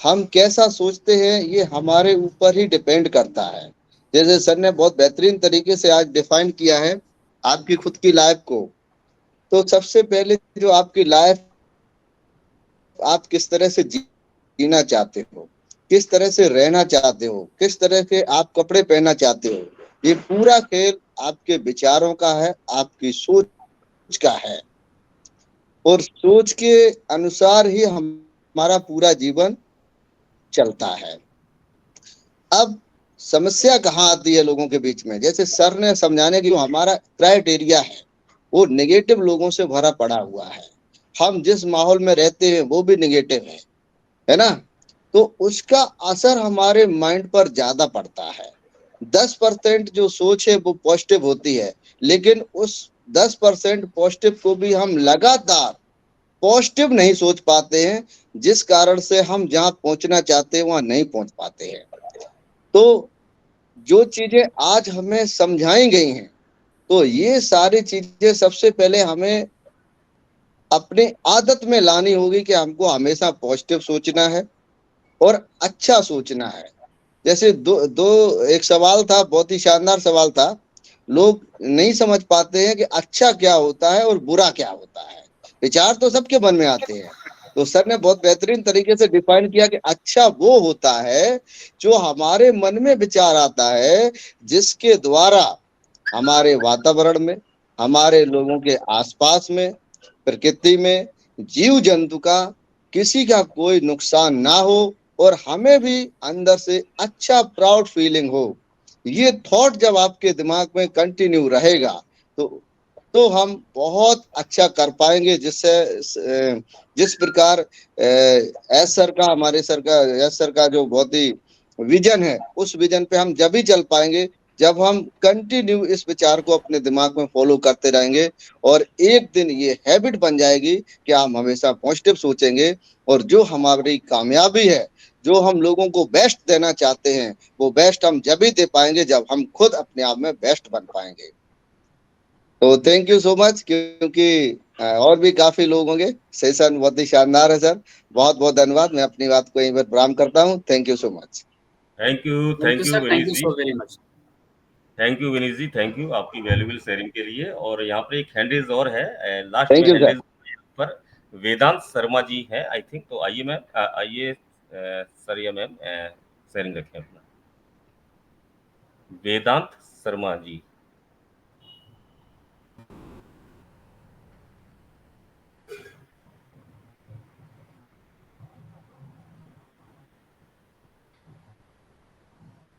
हम कैसा सोचते हैं ये हमारे ऊपर ही डिपेंड करता है। जैसे सर ने बहुत बेहतरीन तरीके से आज डिफाइन किया है आपकी खुद की लाइफ को। तो सबसे पहले जो आपकी लाइफ आप किस तरह से जीना चाहते हो, किस तरह से रहना चाहते हो, किस तरह के आप कपड़े पहनना चाहते हो, ये पूरा खेल आपके विचारों का है, आपकी सोच का है, और सोच के अनुसार ही हमारा पूरा जीवन चलता है। अब समस्या कहाँ आती है लोगों के बीच में? जैसे सर ने समझाने की जो हमारा क्राइटेरिया है वो नेगेटिव लोगों से भरा पड़ा हुआ है। हम जिस माहौल में रहते हैं वो भी नेगेटिव है ना? तो उसका असर हमारे माइंड पर ज्यादा पड़ता है। 10% जो सोच है वो पॉजिटिव होती है, लेकिन उस 10% पॉजिटिव को भी हम लगातार पॉजिटिव नहीं सोच पाते हैं, जिस कारण से हम जहां पहुंचना चाहते हैं वहां नहीं पहुंच पाते हैं। तो जो चीजें आज हमें समझाई गई हैं, तो ये सारी चीजें सबसे पहले हमें अपनी आदत में लानी होगी कि हमको हमेशा पॉजिटिव सोचना है और अच्छा सोचना है। जैसे एक सवाल था, बहुत ही शानदार सवाल था। लोग नहीं समझ पाते हैं कि अच्छा क्या होता है और बुरा क्या होता है। विचार तो सबके मन में आते हैं, तो सर ने बहुत बेहतरीन तरीके से डिफाइन किया कि अच्छा वो होता है जो हमारे मन में विचार आता है, जिसके द्वारा हमारे वातावरण में, हमारे लोगों के आसपास में, प्रकृति में, जीव जंतु का, किसी का कोई नुकसान ना हो और हमें भी अंदर से अच्छा प्राउड फीलिंग हो। ये थॉट जब आपके दिमाग में कंटिन्यू रहेगा तो हम बहुत अच्छा कर पाएंगे। जिससे जिस प्रकार एस सर का जो बहुत ही विजन है, उस विजन पे हम जब ही चल पाएंगे जब हम कंटिन्यू इस विचार को अपने दिमाग में फॉलो करते रहेंगे, और एक दिन ये हैबिट बन जाएगी कि हम हमेशा पॉजिटिव सोचेंगे, और जो हमारी कामयाबी है, जो हम लोगों को बेस्ट देना चाहते हैं, वो बेस्ट हम जब ही दे पाएंगे जब हम खुद अपने आप में बेस्ट बन पाएंगे। तो थैंक यू सो मच, क्योंकि और भी काफी लोग होंगे। सेशन बहुत ही शानदार है सर, बहुत बहुत धन्यवाद। मैं अपनी बात को यहीं पर विराम करता हूँ। Thank you so much. Thank you sir, thank you Vineet ji, so very much. Thank you Vineet ji, thank you आपकी वैल्यूबल शेयरिंग के लिए। और यहाँ पर एक हैंड रेज और है, लास्ट थैंक में यू हैंड सर। रेज पर वेदांत शर्मा जी है आई थिंक। तो आइए मैम, आइए सर या मैम शेयरिंग रखें अपना। वेदांत शर्मा जी।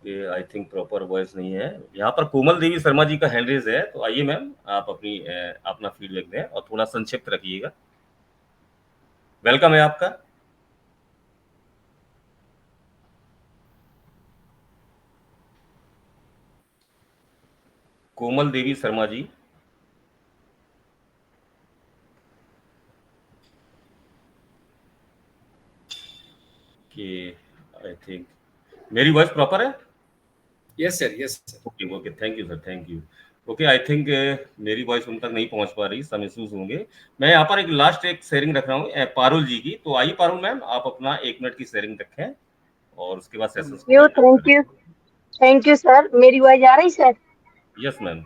ये आई थिंक प्रॉपर वॉइस नहीं है। यहाँ पर कोमल देवी शर्मा जी का हैंड रेज है, तो आइए मैम आप अपनी अपना फीडबैक दें और थोड़ा संक्षिप्त रखिएगा। वेलकम है आपका। कोमल देवी शर्मा जी। कि आई थिंक मेरी वॉइस प्रॉपर है। Yes sir, yes sir. Okay okay, thank you sir, thank you. Okay, I think मेरी वॉइस उन तक नहीं पहुंच पा रही, सम इश्यूज होंगे। मैं यहाँ पर एक लास्ट एक शेयरिंग रख रहा हूँ पारुल जी की। तो आइए पारुल मैम, आप अपना 1 मिनट की शेयरिंग रखें और उसके बाद सेशन को wind up thank you sir. मेरी आवाज आ रही सर? करें। Yes ma'am,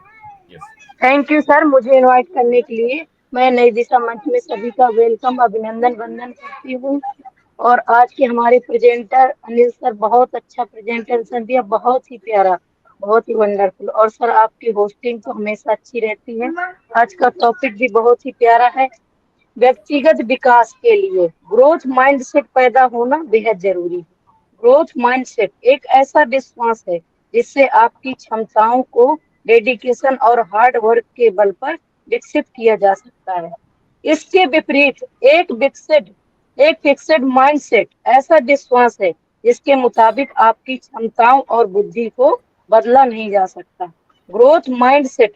yes. Thank you sir मुझे इनवाइट करने के लिए। मैं नई दिशा मंच में सभी का वेलकम, अभिनंदन वंदन करती हूँ। और आज के हमारे प्रेजेंटर अनिल सर बहुत अच्छा प्रेजेंटेशन दिया, बहुत ही प्यारा, बहुत ही वंडरफुल। और सर आपकी होस्टिंग तो हमेशा अच्छी रहती है। आज का टॉपिक भी बहुत ही प्यारा है। व्यक्तिगत विकास के लिए ग्रोथ माइंडसेट पैदा होना बेहद जरूरी है। ग्रोथ माइंडसेट एक ऐसा विश्वास है जिससे आपकी क्षमताओं को डेडिकेशन और हार्ड वर्क के बल पर विकसित किया जा सकता है। इसके विपरीत एक फिक्सेड माइंडसेट ऐसा विश्वास है जिसके मुताबिक आपकी क्षमताओं और बुद्धि को बदला नहीं जा सकता। ग्रोथ माइंडसेट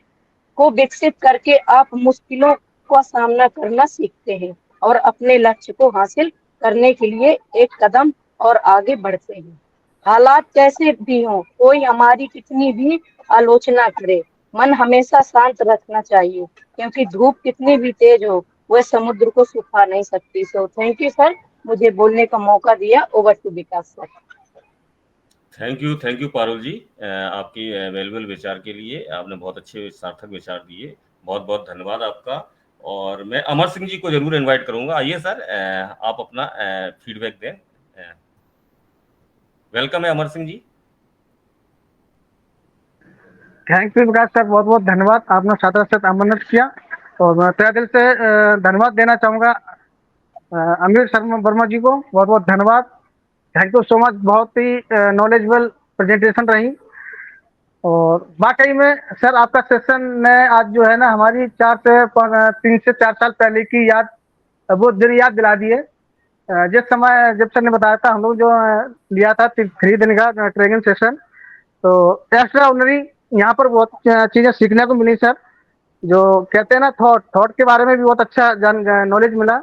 को विकसित करके आप मुश्किलों का सामना करना सीखते हैं और अपने लक्ष्य को हासिल करने के लिए एक कदम और आगे बढ़ते हैं। हालात कैसे भी हों, कोई हमारी कितनी भी आलोचना करे, मन हमेशा शांत रखना चाहिए, क्योंकि धूप कितनी भी तेज हो वह समुद्र को सुखा नहीं सकती। सो थैंक यू सर, मुझे बोलने का मौका दिया। Over to Vikas sir. Thank you Parul ji, आपकी वैल्यूबल विचार के लिए। आपने बहुत अच्छे सार्थक विचार दिए, बहुत बहुत धन्यवाद आपका। और मैं अमर सिंह जी को जरूर इनवाइट करूंगा। आइए सर, आप अपना फीडबैक दें। वेलकम है Amar Singh ji. Thank you Vikas sir, बहुत बहुत धन्यवाद, आपने छात्र से आमंत्रित किया और मैं तहे दिल से धन्यवाद देना चाहूँगा अनिल शर्मा वर्मा जी को, बहुत बहुत धन्यवाद। थैंक यू सो मच, बहुत ही नॉलेजेबल प्रेजेंटेशन रही। और वाकई में सर आपका सेशन ने आज जो है ना हमारी 3 से 4 साल पहले की याद, वो दिन याद दिला दिए। जिस समय जब सर ने बताया था, हम लोग जो लिया था 3 दिन का ट्रेनिंग सेशन, तो एक्स्ट्रा ऑर्डिनरी यहाँ पर बहुत चीजें सीखने को मिली सर। जो कहते हैं ना थॉट के बारे में भी बहुत अच्छा नॉलेज मिला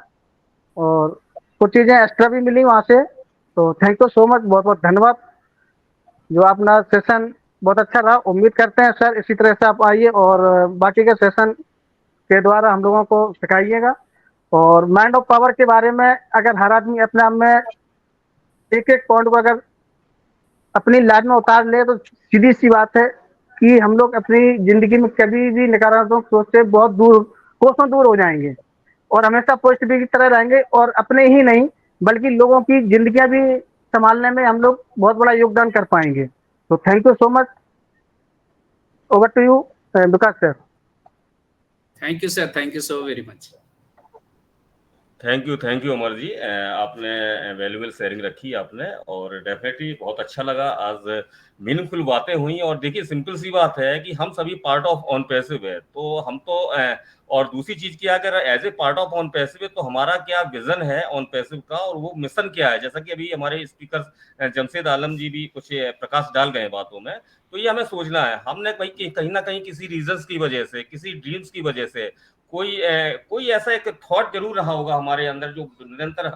और कुछ चीजें एक्स्ट्रा भी मिली वहाँ से। तो थैंक यू सो मच, बहुत बहुत धन्यवाद। जो अपना सेशन बहुत अच्छा रहा, उम्मीद करते हैं सर इसी तरह से आप आइए और बाकी के सेशन के द्वारा हम लोगों को सिखाइएगा। और माइंड ऑफ पावर के बारे में अगर हर आदमी अपने आप में एक एक पॉइंट को अगर अपनी लाइफ में उतार ले तो सीधी सी बात है कि हम लोग अपनी जिंदगी में कभी भी नकारात्मक सोच से बहुत दूर, कोसों दूर हो जाएंगे और हमेशा पॉजिटिव की तरह रहेंगे और अपने ही नहीं बल्कि लोगों की जिंदगियां भी संभालने में हम लोग बहुत बड़ा योगदान कर पाएंगे। तो thank you so much, over to you Vikas sir. Thank you sir, thank you so very much. Thank you Amar ji, आपने वैल्यूएबल शेयरिंग रखी आपने और डेफिनेटली बहुत अच्छा लगा। आज मीनिंगफुल बातें हुई और देखिए सिंपल सी बात है कि हम सभी पार्ट ऑफ ऑन पैसिव है, तो हम तो और दूसरी चीज क्या, अगर as a part of on passive है तो हमारा क्या विजन है ऑन पैसिव का और वो मिशन क्या है। जैसा कि अभी हमारे स्पीकर जमशेद आलम जी भी कुछ प्रकाश डाल गए बातों में, तो ये हमें सोचना है। हमने कहीं ना कहीं किसी रीजंस की वजह से, किसी ड्रीम्स की वजह से कोई ऐसा एक थॉट जरूर रहा होगा हमारे अंदर जो निरंतर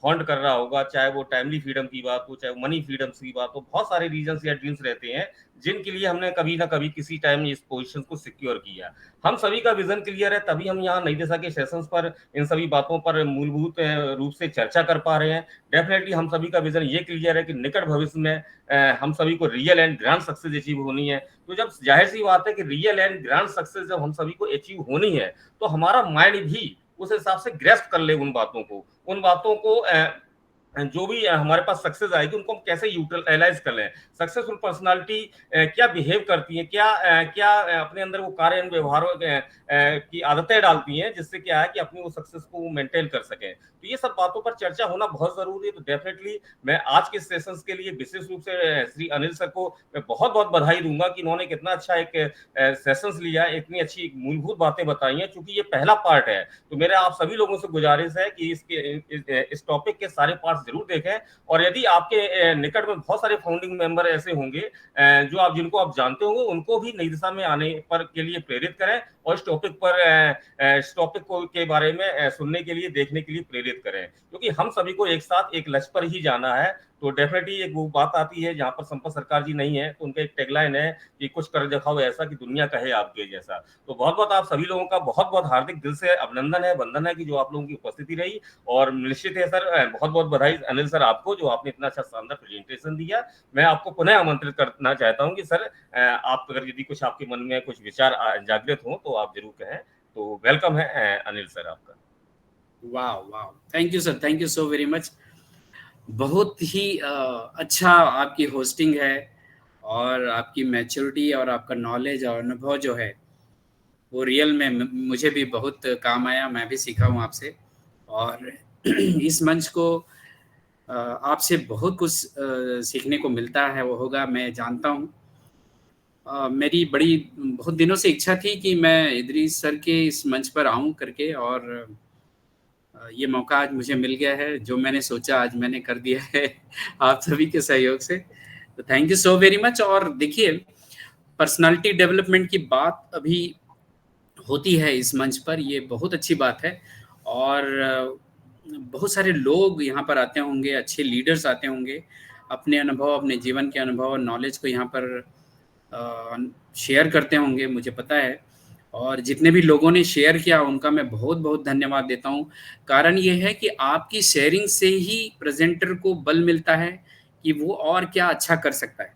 हॉन्ट कर रहा होगा, चाहे वो टाइमली फ्रीडम की बात हो, चाहे वो मनी फ्रीडम की बात हो। बहुत सारे रीजंस या ड्रीम्स रहते हैं जिनके लिए हमने कभी ना कभी किसी टाइम इस पोजीशन को सिक्योर किया। हम सभी का विजन क्लियर है, तभी हम यहाँ नई दिशा के सेशंस पर इन सभी बातों पर मूलभूत रूप से चर्चा कर पा रहे हैं। डेफिनेटली हम सभी का विजन ये क्लियर है कि निकट भविष्य में हम सभी को real and grand success achieve होनी है। तो जब जाहिर सी बात है कि रियल एंड ग्रांड सक्सेस जब हम सभी को अचीव होनी है तो हमारा माइंड भी उस हिसाब से ग्रेस्प कर ले उन बातों को जो भी हमारे पास सक्सेस आएगी उनको हम कैसे यूटिलाइज कर लें। सक्सेसफुल पर्सनालिटी क्या बिहेव करती है, क्या अपने अंदर वो कार्य व्यवहारों की आदतें डालती हैं जिससे क्या है कि अपनी वो सक्सेस को मेंटेन कर सकें। तो ये सब बातों पर चर्चा होना बहुत जरूरी है। तो डेफिनेटली मैं आज के सेशंस के लिए विशेष रूप से श्री अनिल सर को मैं बहुत बहुत बधाई दूंगा कि इन्होंने कितना अच्छा एक सेशंस लिया, इतनी अच्छी मूलभूत बातें बताई हैं। चूंकि ये पहला पार्ट है तो मेरा आप सभी लोगों से गुजारिश है कि इस टॉपिक के सारे पार्ट जरूर देखें। और यदि आपके निकट में बहुत सारे फाउंडिंग मेंबर ऐसे होंगे जिनको आप जानते होंगे, उनको भी नई दिशा में आने पर के लिए प्रेरित करें और इस टॉपिक के बारे में सुनने के लिए, देखने के लिए प्रेरित करें, क्योंकि हम सभी को एक साथ एक लक्ष्य पर ही जाना है। तो डेफिनेटली एक वो बात आती है जहां पर संपत सरकार जी नहीं है तो उनका एक टैगलाइन है कि कुछ कर दिखाओ ऐसा कि दुनिया कहे आपके जैसा। तो बहुत बहुत आप सभी लोगों का बहुत बहुत हार्दिक दिल से अभिनंदन है, वंदन है कि जो आप लोगों की उपस्थिति रही। और निश्चित है सर, बहुत बहुत बधाई अनिल सर आपको जो आपने इतना अच्छा शानदार प्रेजेंटेशन दिया। मैं आपको पुनः आमंत्रित करना चाहता हूँ कि सर आप अगर यदि कुछ आपके मन में कुछ विचार जागृत हो तो आप जरूर कहें। तो वेलकम है अनिल सर आपका। वाह, thank you sir, thank you so very much. बहुत ही अच्छा आपकी होस्टिंग है और आपकी मैच्योरिटी और आपका नॉलेज और अनुभव जो है वो रियल में मुझे भी बहुत काम आया। मैं भी सीखा हूँ आपसे और इस मंच को आपसे बहुत कुछ सीखने को मिलता है, वो होगा मैं जानता हूँ। मेरी बहुत दिनों से इच्छा थी कि मैं इदरीस सर के इस मंच पर आऊँ करके, और ये मौका आज मुझे मिल गया है। जो मैंने सोचा आज मैंने कर दिया है आप सभी के सहयोग से। तो thank you so very much. और देखिए, पर्सनालिटी डेवलपमेंट की बात अभी होती है इस मंच पर, ये बहुत अच्छी बात है। और बहुत सारे लोग यहाँ पर आते होंगे, अच्छे लीडर्स आते होंगे, अपने अनुभव, अपने जीवन के अनुभव और नॉलेज को यहाँ पर शेयर करते होंगे, मुझे पता है। और जितने भी लोगों ने शेयर किया उनका मैं बहुत बहुत धन्यवाद देता हूँ। कारण ये है कि आपकी शेयरिंग से ही प्रेजेंटर को बल मिलता है कि वो और क्या अच्छा कर सकता है,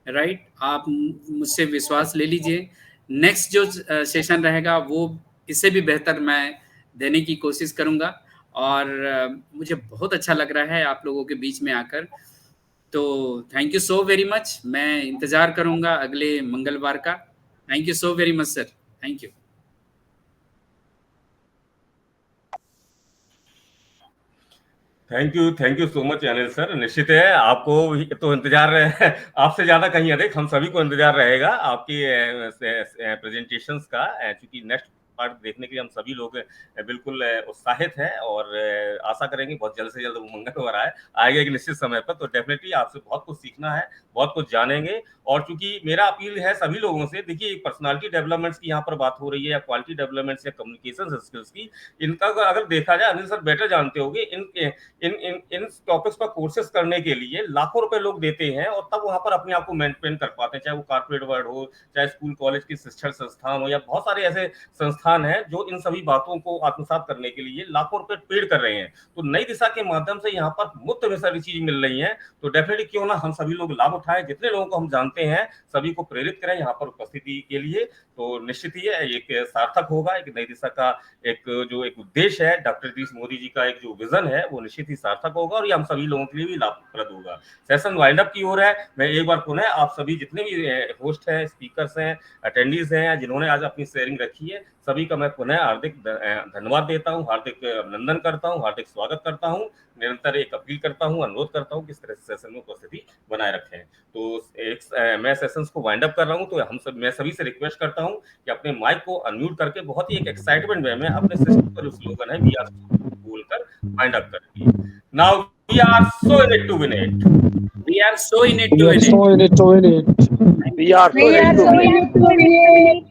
राइट। आप मुझसे विश्वास ले लीजिए, नेक्स्ट जो सेशन रहेगा वो इससे भी बेहतर मैं देने की कोशिश करूँगा। और मुझे बहुत अच्छा लग रहा है आप लोगों के बीच में आकर। तो thank you so very much. मैं इंतजार करूंगा अगले मंगलवार का। Thank you so very much sir, thank you. Thank you so much Anil sir. निश्चित है आपको तो इंतजार आपसे ज्यादा कहीं अधिक हम सभी को इंतजार रहेगा आपकी प्रेजेंटेशंस का, क्योंकि नेक्स्ट पार्ट देखने के लिए हम सभी लोग बिल्कुल उत्साहित हैं और आशा करेंगे बहुत जल्द से जल्द वो मंगलवार आएगा एक निश्चित समय पर। तो डेफिनेटली आपसे बहुत कुछ सीखना है, बहुत कुछ जानेंगे। और चूंकि मेरा अपील है सभी लोगों से, देखिए पर्सनालिटी डेवलपमेंट्स की यहाँ पर बात हो रही है या क्वालिटी डेवलपमेंट्स या कम्युनिकेशन स्किल्स की, इनका अगर देखा जाए, अनिल सर बेटर जानते होंगे, इन टॉपिक्स पर कोर्सेज करने के लिए लाखों रुपए लोग देते हैं और तब वहां पर अपने आप को मेंटेन कर पाते हैं, चाहे वो कॉर्पोरेट वर्ल्ड हो, चाहे स्कूल कॉलेज की शिक्षण संस्थान हो, या बहुत सारे ऐसे संस्थान हैं जो इन सभी बातों को आत्मसात करने के लिए लाखों रुपए पेड कर रहे हैं। तो नई दिशा के माध्यम से यहाँ पर मुफ्त में सारी चीज मिल रही है, तो डेफिनेटली क्यों ना हम सभी लोग लाभ उठाएं, जितने लोगों को हम जानते हैं सभी को प्रेरित करें यहाँ पर उपस्थिति के लिए। तो निश्चित ही एक सार्थक होगा, एक नई दिशा का एक जो एक उद्देश्य है डॉक्टर नरेंद्र मोदी जी का, एक जो विजन है वो निश्चित ही सार्थक होगा और ये हम सभी लोगों के लिए भी लाभप्रद होगा। सेशन वाइंड अप की ओर है। मैं एक बार पुनः आप सभी जितने भी होस्ट हैं, स्पीकर्स हैं, अटेंडीज हैं, जिन्होंने आज अपनी शेयरिंग रखी है, सभी का मैं पुनः हार्दिक धन्यवाद देता हूं, हार्दिक अभिनंदन करता हूं, हार्दिक स्वागत करता हूं। निरंतर एक अपील करता हूं, अनुरोध करता हूं कि इस तरह से सेशन में उपस्थिति बनाए रखें। तो मैं सेशंस को वाइंड अप कर रहा हूं, तो मैं सभी से रिक्वेस्ट करता हूं कि अपने माइक को अनम्यूट करके बहुत ही एक एक्साइटमेंट वे में अपने सेशन का जो स्लोगन है वी आर बोलकर वाइंड अप करेंगे। Now we are so in it to win it, we are so in it to win it, we are so in it to win it.